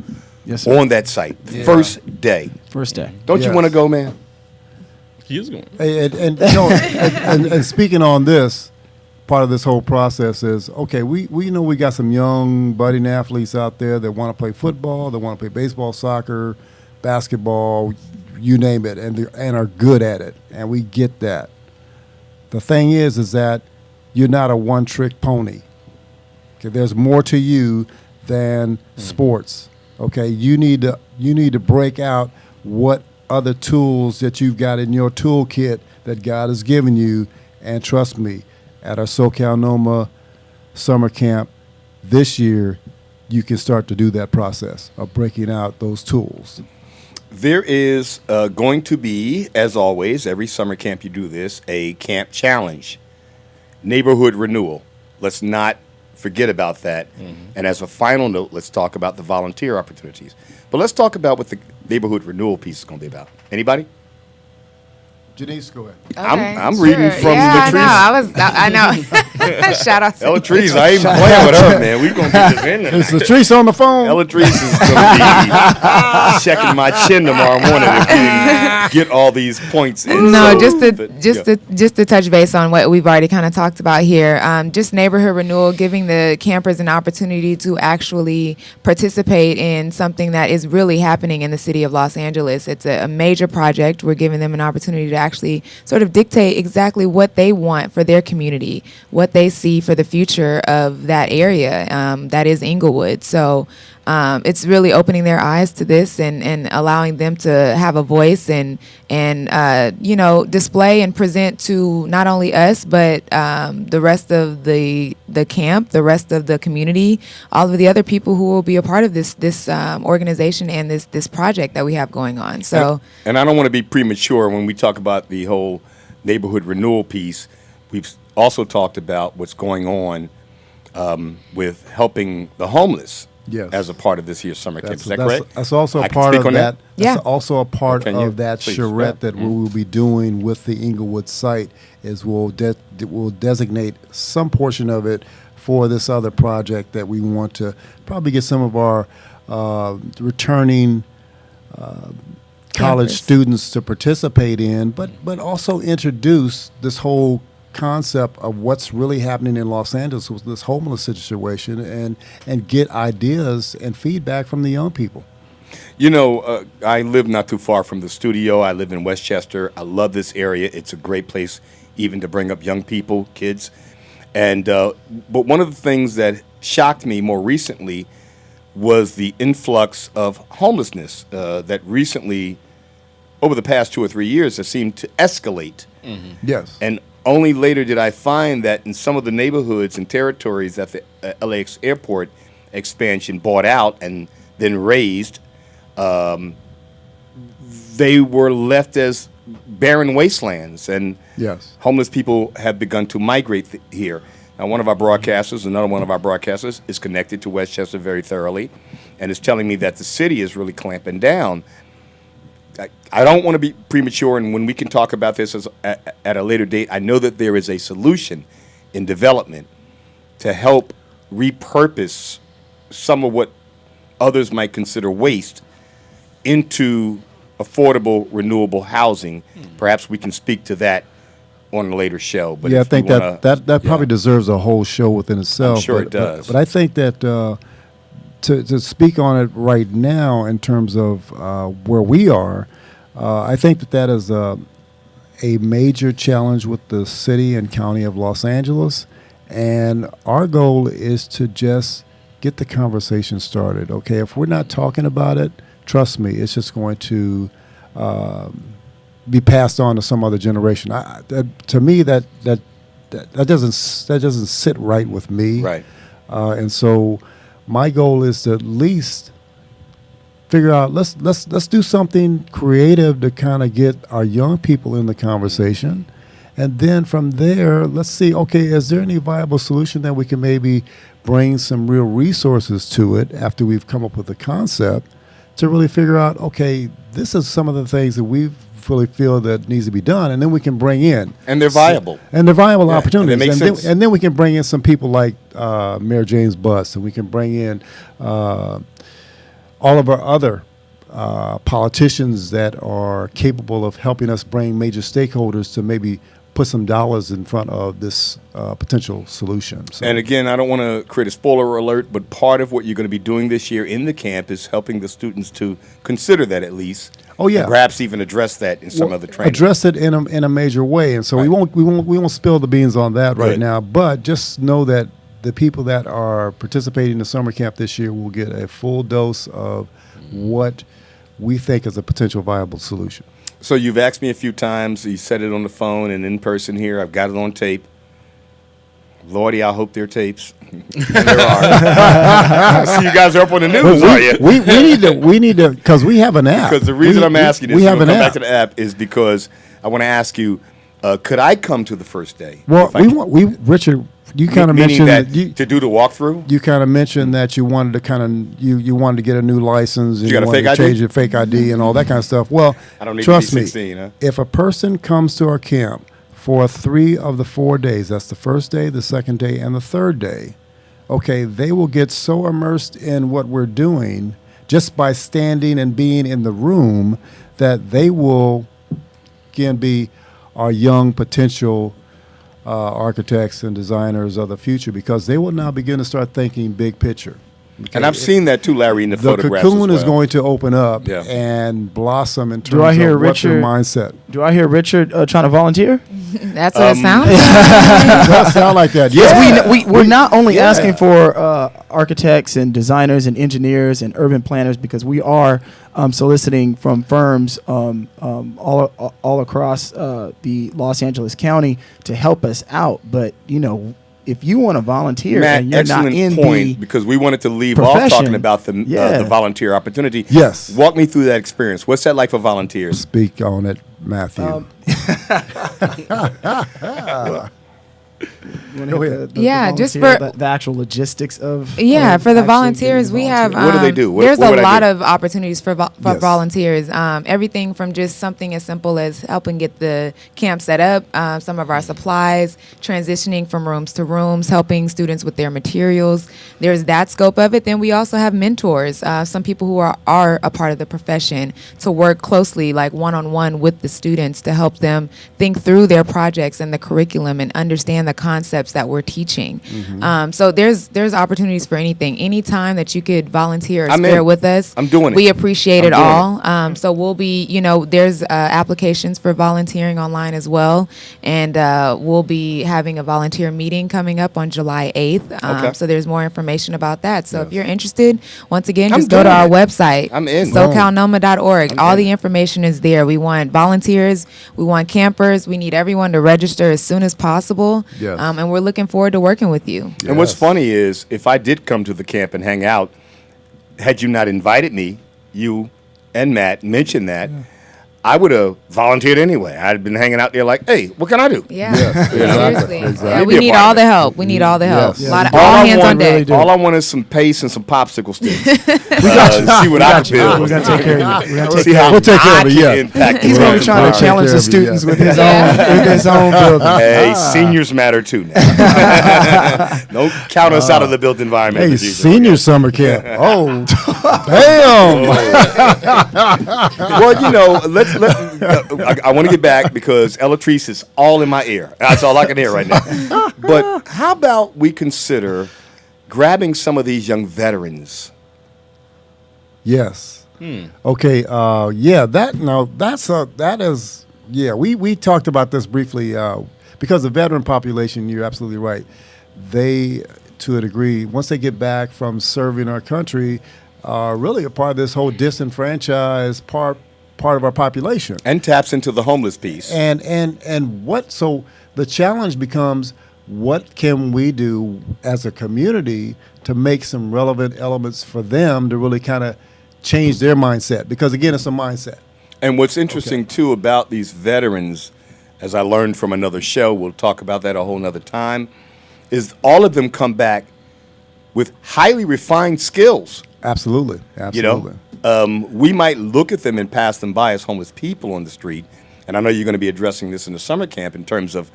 on that site. Yeah. First day. Don't you want to go, man? He is going. And speaking on this, part of this whole process is, okay, we know we got some young budding athletes out there that want to play football, that want to play baseball, soccer, basketball, you name it, and are good at it, and we get that. The thing is that you're not a one-trick pony. Okay, there's more to you than sports. Okay, you need to break out what other tools that you've got in your toolkit that God has given you. And trust me, at our SoCal NOMA summer camp this year, you can start to do that process of breaking out those tools. There is going to be, as always, every summer camp you do this, a camp challenge, neighborhood renewal. Let's not forget about that. Mm-hmm. And as a final note, let's talk about the volunteer opportunities. But let's talk about what the neighborhood renewal piece is going to be about. Anybody? Janice, go ahead. Okay, I'm reading from Latrice. I know. Shout out to Latrice. I ain't playing with her, man. We're going to get this in there. Is Latrice on the phone? Latrice is going to be checking my chin tomorrow morning if we get all these points in. No, just to touch base on what we've already kind of talked about here. Just neighborhood renewal, giving the campers an opportunity to actually participate in something that is really happening in the city of Los Angeles. It's a major project. We're giving them an opportunity to actually sort of dictate exactly what they want for their community, what they see for the future of that area, that is Inglewood. So it's really opening their eyes to this and allowing them to have a voice and display and present to not only us, but the rest of the camp, the rest of the community, all of the other people who will be a part of this organization and this project that we have going on. So, and I don't want to be premature when we talk about the whole neighborhood renewal piece. We've also talked about what's going on with helping the homeless. Yes. As a part of this year's summer camp. Is that correct? That's also a part of that. Yeah. That's also a part of that charrette that we will be doing with the Inglewood site is we'll designate some portion of it for this other project that we want to probably get some of our returning college students to participate in, but also introduce this whole concept of what's really happening in Los Angeles with this homeless situation and get ideas and feedback from the young people. You know, I live not too far from the studio. I live in Westchester. I love this area. It's a great place even to bring up young people, kids. And but one of the things that shocked me more recently was the influx of homelessness that recently, over the past 2 or 3 years, has seemed to escalate. Mm-hmm. Yes. And only later did I find that in some of the neighborhoods and territories that the LAX airport expansion bought out and then raised, they were left as barren wastelands, and homeless people have begun to migrate here. Now, one of our broadcasters, another one of our broadcasters, is connected to Westchester very thoroughly and is telling me that the city is really clamping down. I don't want to be premature, and when we can talk about this at a later date, I know that there is a solution in development to help repurpose some of what others might consider waste into affordable, renewable housing. Perhaps we can speak to that on a later show. But I think that probably deserves a whole show within itself. I'm sure it does. But I think that to speak on it right now in terms of where we are, I think that is a major challenge with the city and county of Los Angeles. And our goal is to just get the conversation started. Okay, if we're not talking about it, trust me, it's just going to be passed on to some other generation. To me, that that doesn't sit right with me. Right. And so my goal is to at least figure out let's do something creative to kind of get our young people in the conversation. And then from there, let's see, okay, is there any viable solution that we can maybe bring some real resources to it after we've come up with the concept to really figure out, okay, this is some of the things that we really feel that needs to be done, and then we can bring in. And they're viable. And they're viable Yeah, opportunities. and they make sense. Then we can bring in some people like Mayor James Buss, and we can bring in all of our other politicians that are capable of helping us bring major stakeholders to maybe put some dollars in front of this potential solution. So. And again, I don't want to create a spoiler alert, but part of what you're going to be doing this year in the camp is helping the students to consider that at least. Oh yeah, and perhaps even address that in some other training. Address it in a major way, and so we won't spill the beans on that right now. But just know that the people that are participating in the summer camp this year will get a full dose of what we think is a potential viable solution. So you've asked me a few times. You said it on the phone and in person here. I've got it on tape. Lordy, I hope they're tapes. There are. I see you guys are up on the news, are you? We need to, because we have an app. Because the reason I'm asking this, we we'll have come an back app. to the app, is because I want to ask you, could I come to the first day? Well, Richard, you kind of Meaning mentioned that to do the walkthrough. You kind of mentioned that you wanted to you wanted to get a new license. And You got a wanted fake to ID? change your fake ID and all that kind of stuff. Well, I don't need trust to be me, 16, huh? if a person comes to our camp for 3 of the 4 days, that's the first day, the second day, and the third day, okay, they will get so immersed in what we're doing just by standing and being in the room that they will, again, be our young potential architects and designers of the future, because they will now begin to start thinking big picture. Okay. And I've seen that too, Larry, in the photographs. The cocoon as is well. going to open up Yeah. and blossom in terms Do I hear of what's their Richard mindset. Do I hear Richard trying to volunteer? That's what it sounds like. It does sound like that. Yes, Yeah. we're not only Yeah. asking for architects and designers and engineers and urban planners, because we are soliciting from firms all across the Los Angeles County to help us out. But if you want to volunteer Matt, and you're not excellent in point, the because we wanted to leave off profession, talking about the volunteer opportunity. Yes. Walk me through that experience. What's that like for volunteers? Speak on it, Matthew. Go ahead. Yeah, just the actual logistics of for the actually volunteers, we being a have. What do they do? There's What a would I lot do? of opportunities for Yes. volunteers. Everything from just something as simple as helping get the camp set up, some of our supplies, transitioning from rooms to rooms, helping students with their materials. There's that scope of it. Then we also have mentors, some people who are a part of the profession, to work closely, like one-on-one with the students, to help them think through their projects and the curriculum and understand the concepts that we're teaching. So there's opportunities for anything. Anytime that you could volunteer or I'm spare in. with us, I'm doing it. we appreciate I'm it doing all. So we'll be, there's applications for volunteering online as well. And we'll be having a volunteer meeting coming up on July 8th. Okay. So there's more information about that. So if you're interested, once again, I'm just go to doing our it. website. I'm in. SoCalNOMA.org. I'm All in. the information is there. We want volunteers. We want campers. We need everyone to register as soon as possible. Yes. And we're looking forward to working with you. And what's Yes. funny is, if I did come to the camp and hang out, had you not invited me, you and Matt mentioned that, I would have volunteered anyway. I'd been hanging out there like, hey, what can I do? Yeah, Yes, seriously. exactly. Yeah, You'd we be a need part all of the it. help. We need all the help. Yes. A lot of All all I hands want- on deck. All I want is some pace and some popsicle sticks. See what We I got can you. build. We're gonna take care of you. We're gonna take See care how of We'll take care I of it, can yeah. impact He's the gonna be world. trying All to right. challenge Take care the of you, students yeah. with his own building. Hey, seniors matter too now. Don't count us out of the built environment. Hey, as usual. senior summer camp. Oh, damn. Well, I want to get back because Elatrice is all in my ear. That's all I can hear right now. But how about we consider grabbing some of these young veterans? Yes. Okay. That is. Yeah, we talked about this briefly because the veteran population. You're absolutely right. They, to a degree, once they get back from serving our country, are really a part of this whole disenfranchised part of our population. And taps into the homeless piece. And what? So the challenge becomes, what can we do as a community to make some relevant elements for them to really kind of change their mindset? Because again, it's a mindset. And what's interesting too about these veterans, as I learned from another show, we'll talk about that a whole nother time, is all of them come back with highly refined skills. Absolutely. Absolutely. We might look at them and pass them by as homeless people on the street. And I know you're going to be addressing this in the summer camp in terms of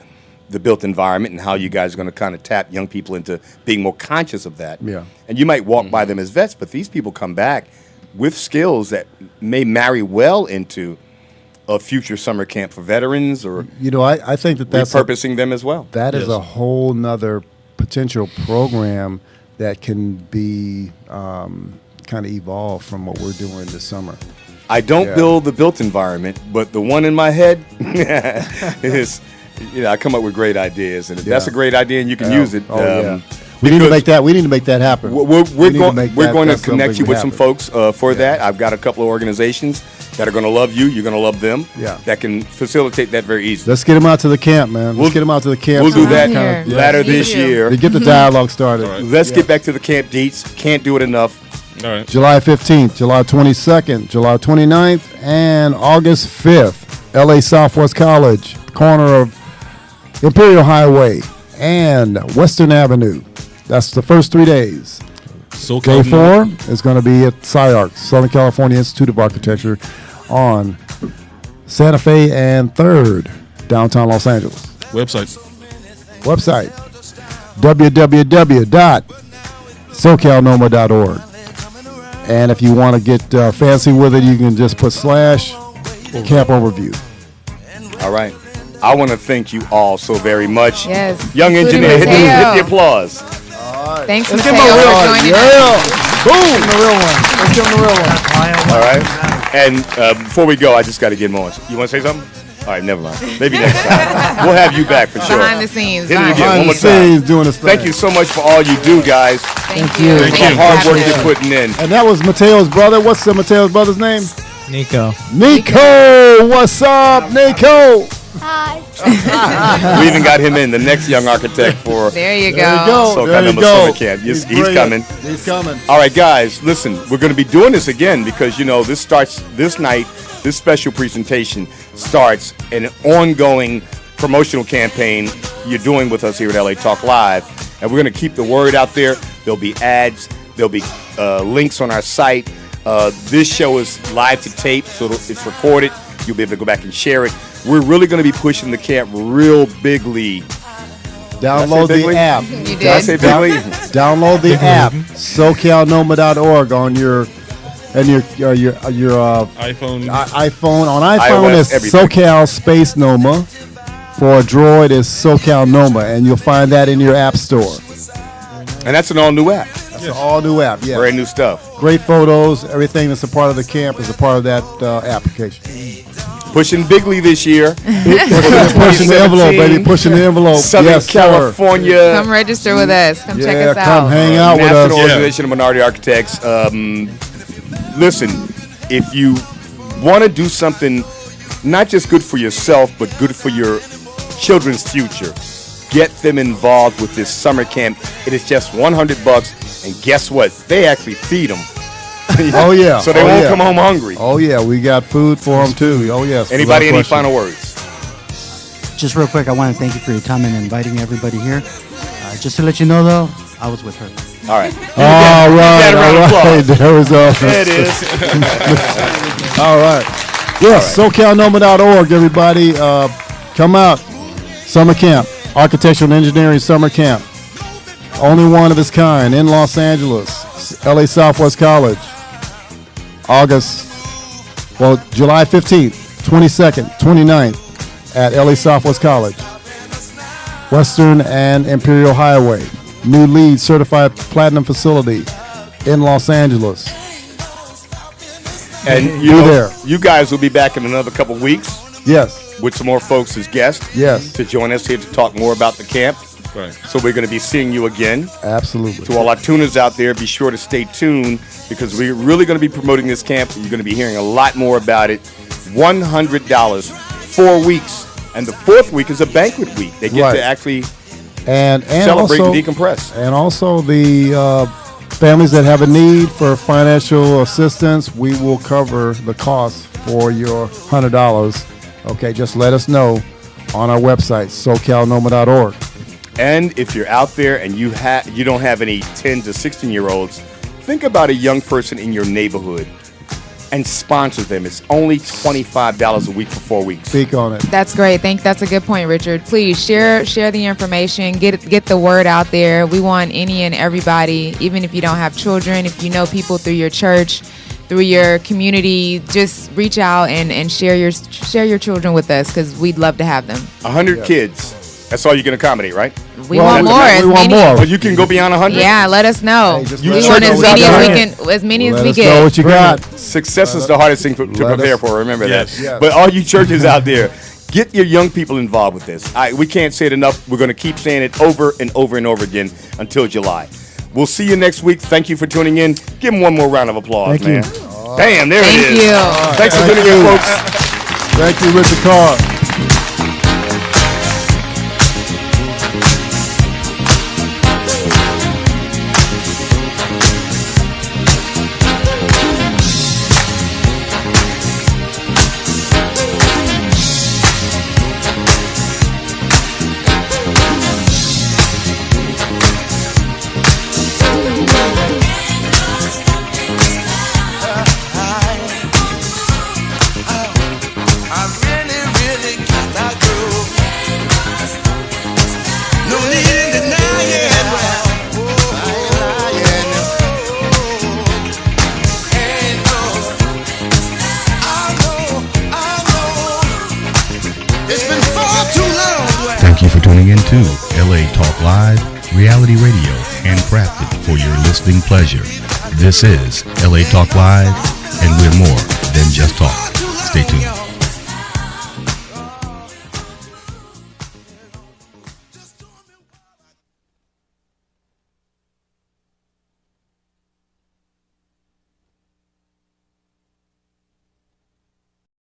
the built environment and how you guys are going to kind of tap young people into being more conscious of that. Yeah. And you might walk by them as vets, but these people come back with skills that may marry well into a future summer camp for veterans, or I think that's repurposing them as well. That is a whole nother potential program that can be kind of evolve from what we're doing this summer. I don't build the built environment, but the one in my head is, I come up with great ideas, and if that's a great idea and you can use it. We need to make that. We need to make that happen. We're going to connect you with some folks for that. I've got a couple of organizations that are going to love you. You're going to love them. Yeah. That can facilitate that very easily. Let's get them out to the camp, man. Let's get them out to the camp. We'll do that later this year to get the dialogue started. Right. Let's get back to the camp dates. Can't do it enough. All right. July 15th, July 22nd, July 29th, and August 5th. LA Southwest College, corner of Imperial Highway and Western Avenue. That's the first 3 days. Day 4 is going to be at SCIARC, Southern California Institute of Architecture, on Santa Fe and 3rd, downtown Los Angeles. Website www.socalnoma.org. And if you want to get fancy with it, you can just put / camp overview. All right. I want to thank you all so very much. Yes. Young engineer, hit the applause. Thanks, Let's Mateo, give him a real for one. joining us. Boom. The real one. Let's give him the real one. All right. And before we go, I just got to get more. You want to say something? All right, never mind. Maybe next time. We'll have you back for sure. Behind the scenes. Hit it again Behind one more the scenes time. doing his thing. Thank you so much for all you do, guys. Thank you. For the hard work you're putting in. And that was Mateo's brother. What's Mateo's brother's name? Nico. Nico. What's up, Nico? Hi. We even got him in, the next young architect for There you There you go. go. SoCal There you NOMA go. Summer Camp. He's brilliant. coming. He's coming. All right, guys, listen, we're going to be doing this again because, this starts this night. This special presentation starts an ongoing promotional campaign you're doing with us here at LA Talk Live. And we're going to keep the word out there. There'll be ads. There'll be links on our site. This show is live to tape, so it's recorded. You'll be able to go back and share it. We're really going to be pushing the camp real bigly. Download the app. You Did I say did. bigly? Download the app. SoCalNoma.org on your iPhone. iPhone. On iPhone, iOS, it's everything. SoCal Space Noma. For Android, it's SoCal Noma, and you'll find that in your app store. And that's an all-new app. That's an all-new app. Yes. Brand new stuff. Great photos. Everything that's a part of the camp is a part of that application. Pushing bigly this year. Pushing the envelope, baby. Pushing the envelope. Southern Yes, sir. California. Come register with us. Come check us out. Come hang out with us. National Organization of Minority Architects. Listen, if you want to do something not just good for yourself, but good for your children's future, get them involved with this summer camp. It is just $100, and guess what? They actually feed them. Oh, yeah. So they won't come home hungry. Oh, yeah. We got food for them, too. Oh, yes. Anybody, any Without question. final words? Just real quick, I want to thank you for your time and inviting everybody here. Just to let you know, though, I was with her. All right. All right. There was There it is. All right. Yes, SoCalNoma.org, everybody. Come out. Summer camp. Architectural and Engineering Summer Camp. Only one of its kind in Los Angeles. LA Southwest College. July 15th, 22nd, 29th at LA Southwest College. Western and Imperial Highway. New LEED certified platinum facility in Los Angeles. And you guys will be back in another couple weeks. Yes. With some more folks as guests. Yes. To join us here to talk more about the camp. Right. So we're going to be seeing you again. Absolutely. To all our tuners out there, be sure to stay tuned because we're really going to be promoting this camp. You're going to be hearing a lot more about it. $100, 4 weeks. And the fourth week is a banquet week. They get to actually celebrate also, and decompress. And also the families that have a need for financial assistance, we will cover the cost for your $100. Okay, just let us know on our website, SoCalNOMA.org. And if you're out there and you don't have any 10 to 16-year-olds, think about a young person in your neighborhood and sponsor them. It's only $25 a week for 4 weeks. Speak on it. That's great. That's a good point, Richard. Please share the information. Get the word out there. We want any and everybody, even if you don't have children, if you know people through your church, through your community, just reach out and share your children with us because we'd love to have them. 100 kids. That's all you can accommodate, right? We want more. We want more. But you can go beyond 100. Yeah, let us know. Hey, we want as many as we can. As many as we Let us get. know what you got. Success is the hardest thing to prepare for. Remember that. Yes. But all you churches out there, get your young people involved with this. We can't say it enough. We're going to keep saying it over and over and over again until July. We'll see you next week. Thank you for tuning in. Give them one more round of applause, man. Damn, there it is. Thank you. Thanks for tuning in, folks. Thank you, Richard Karr. Thank you for tuning in to LA Talk Live, reality radio, handcrafted for your listening pleasure. This is LA Talk Live, and we're more than just talk. Stay tuned.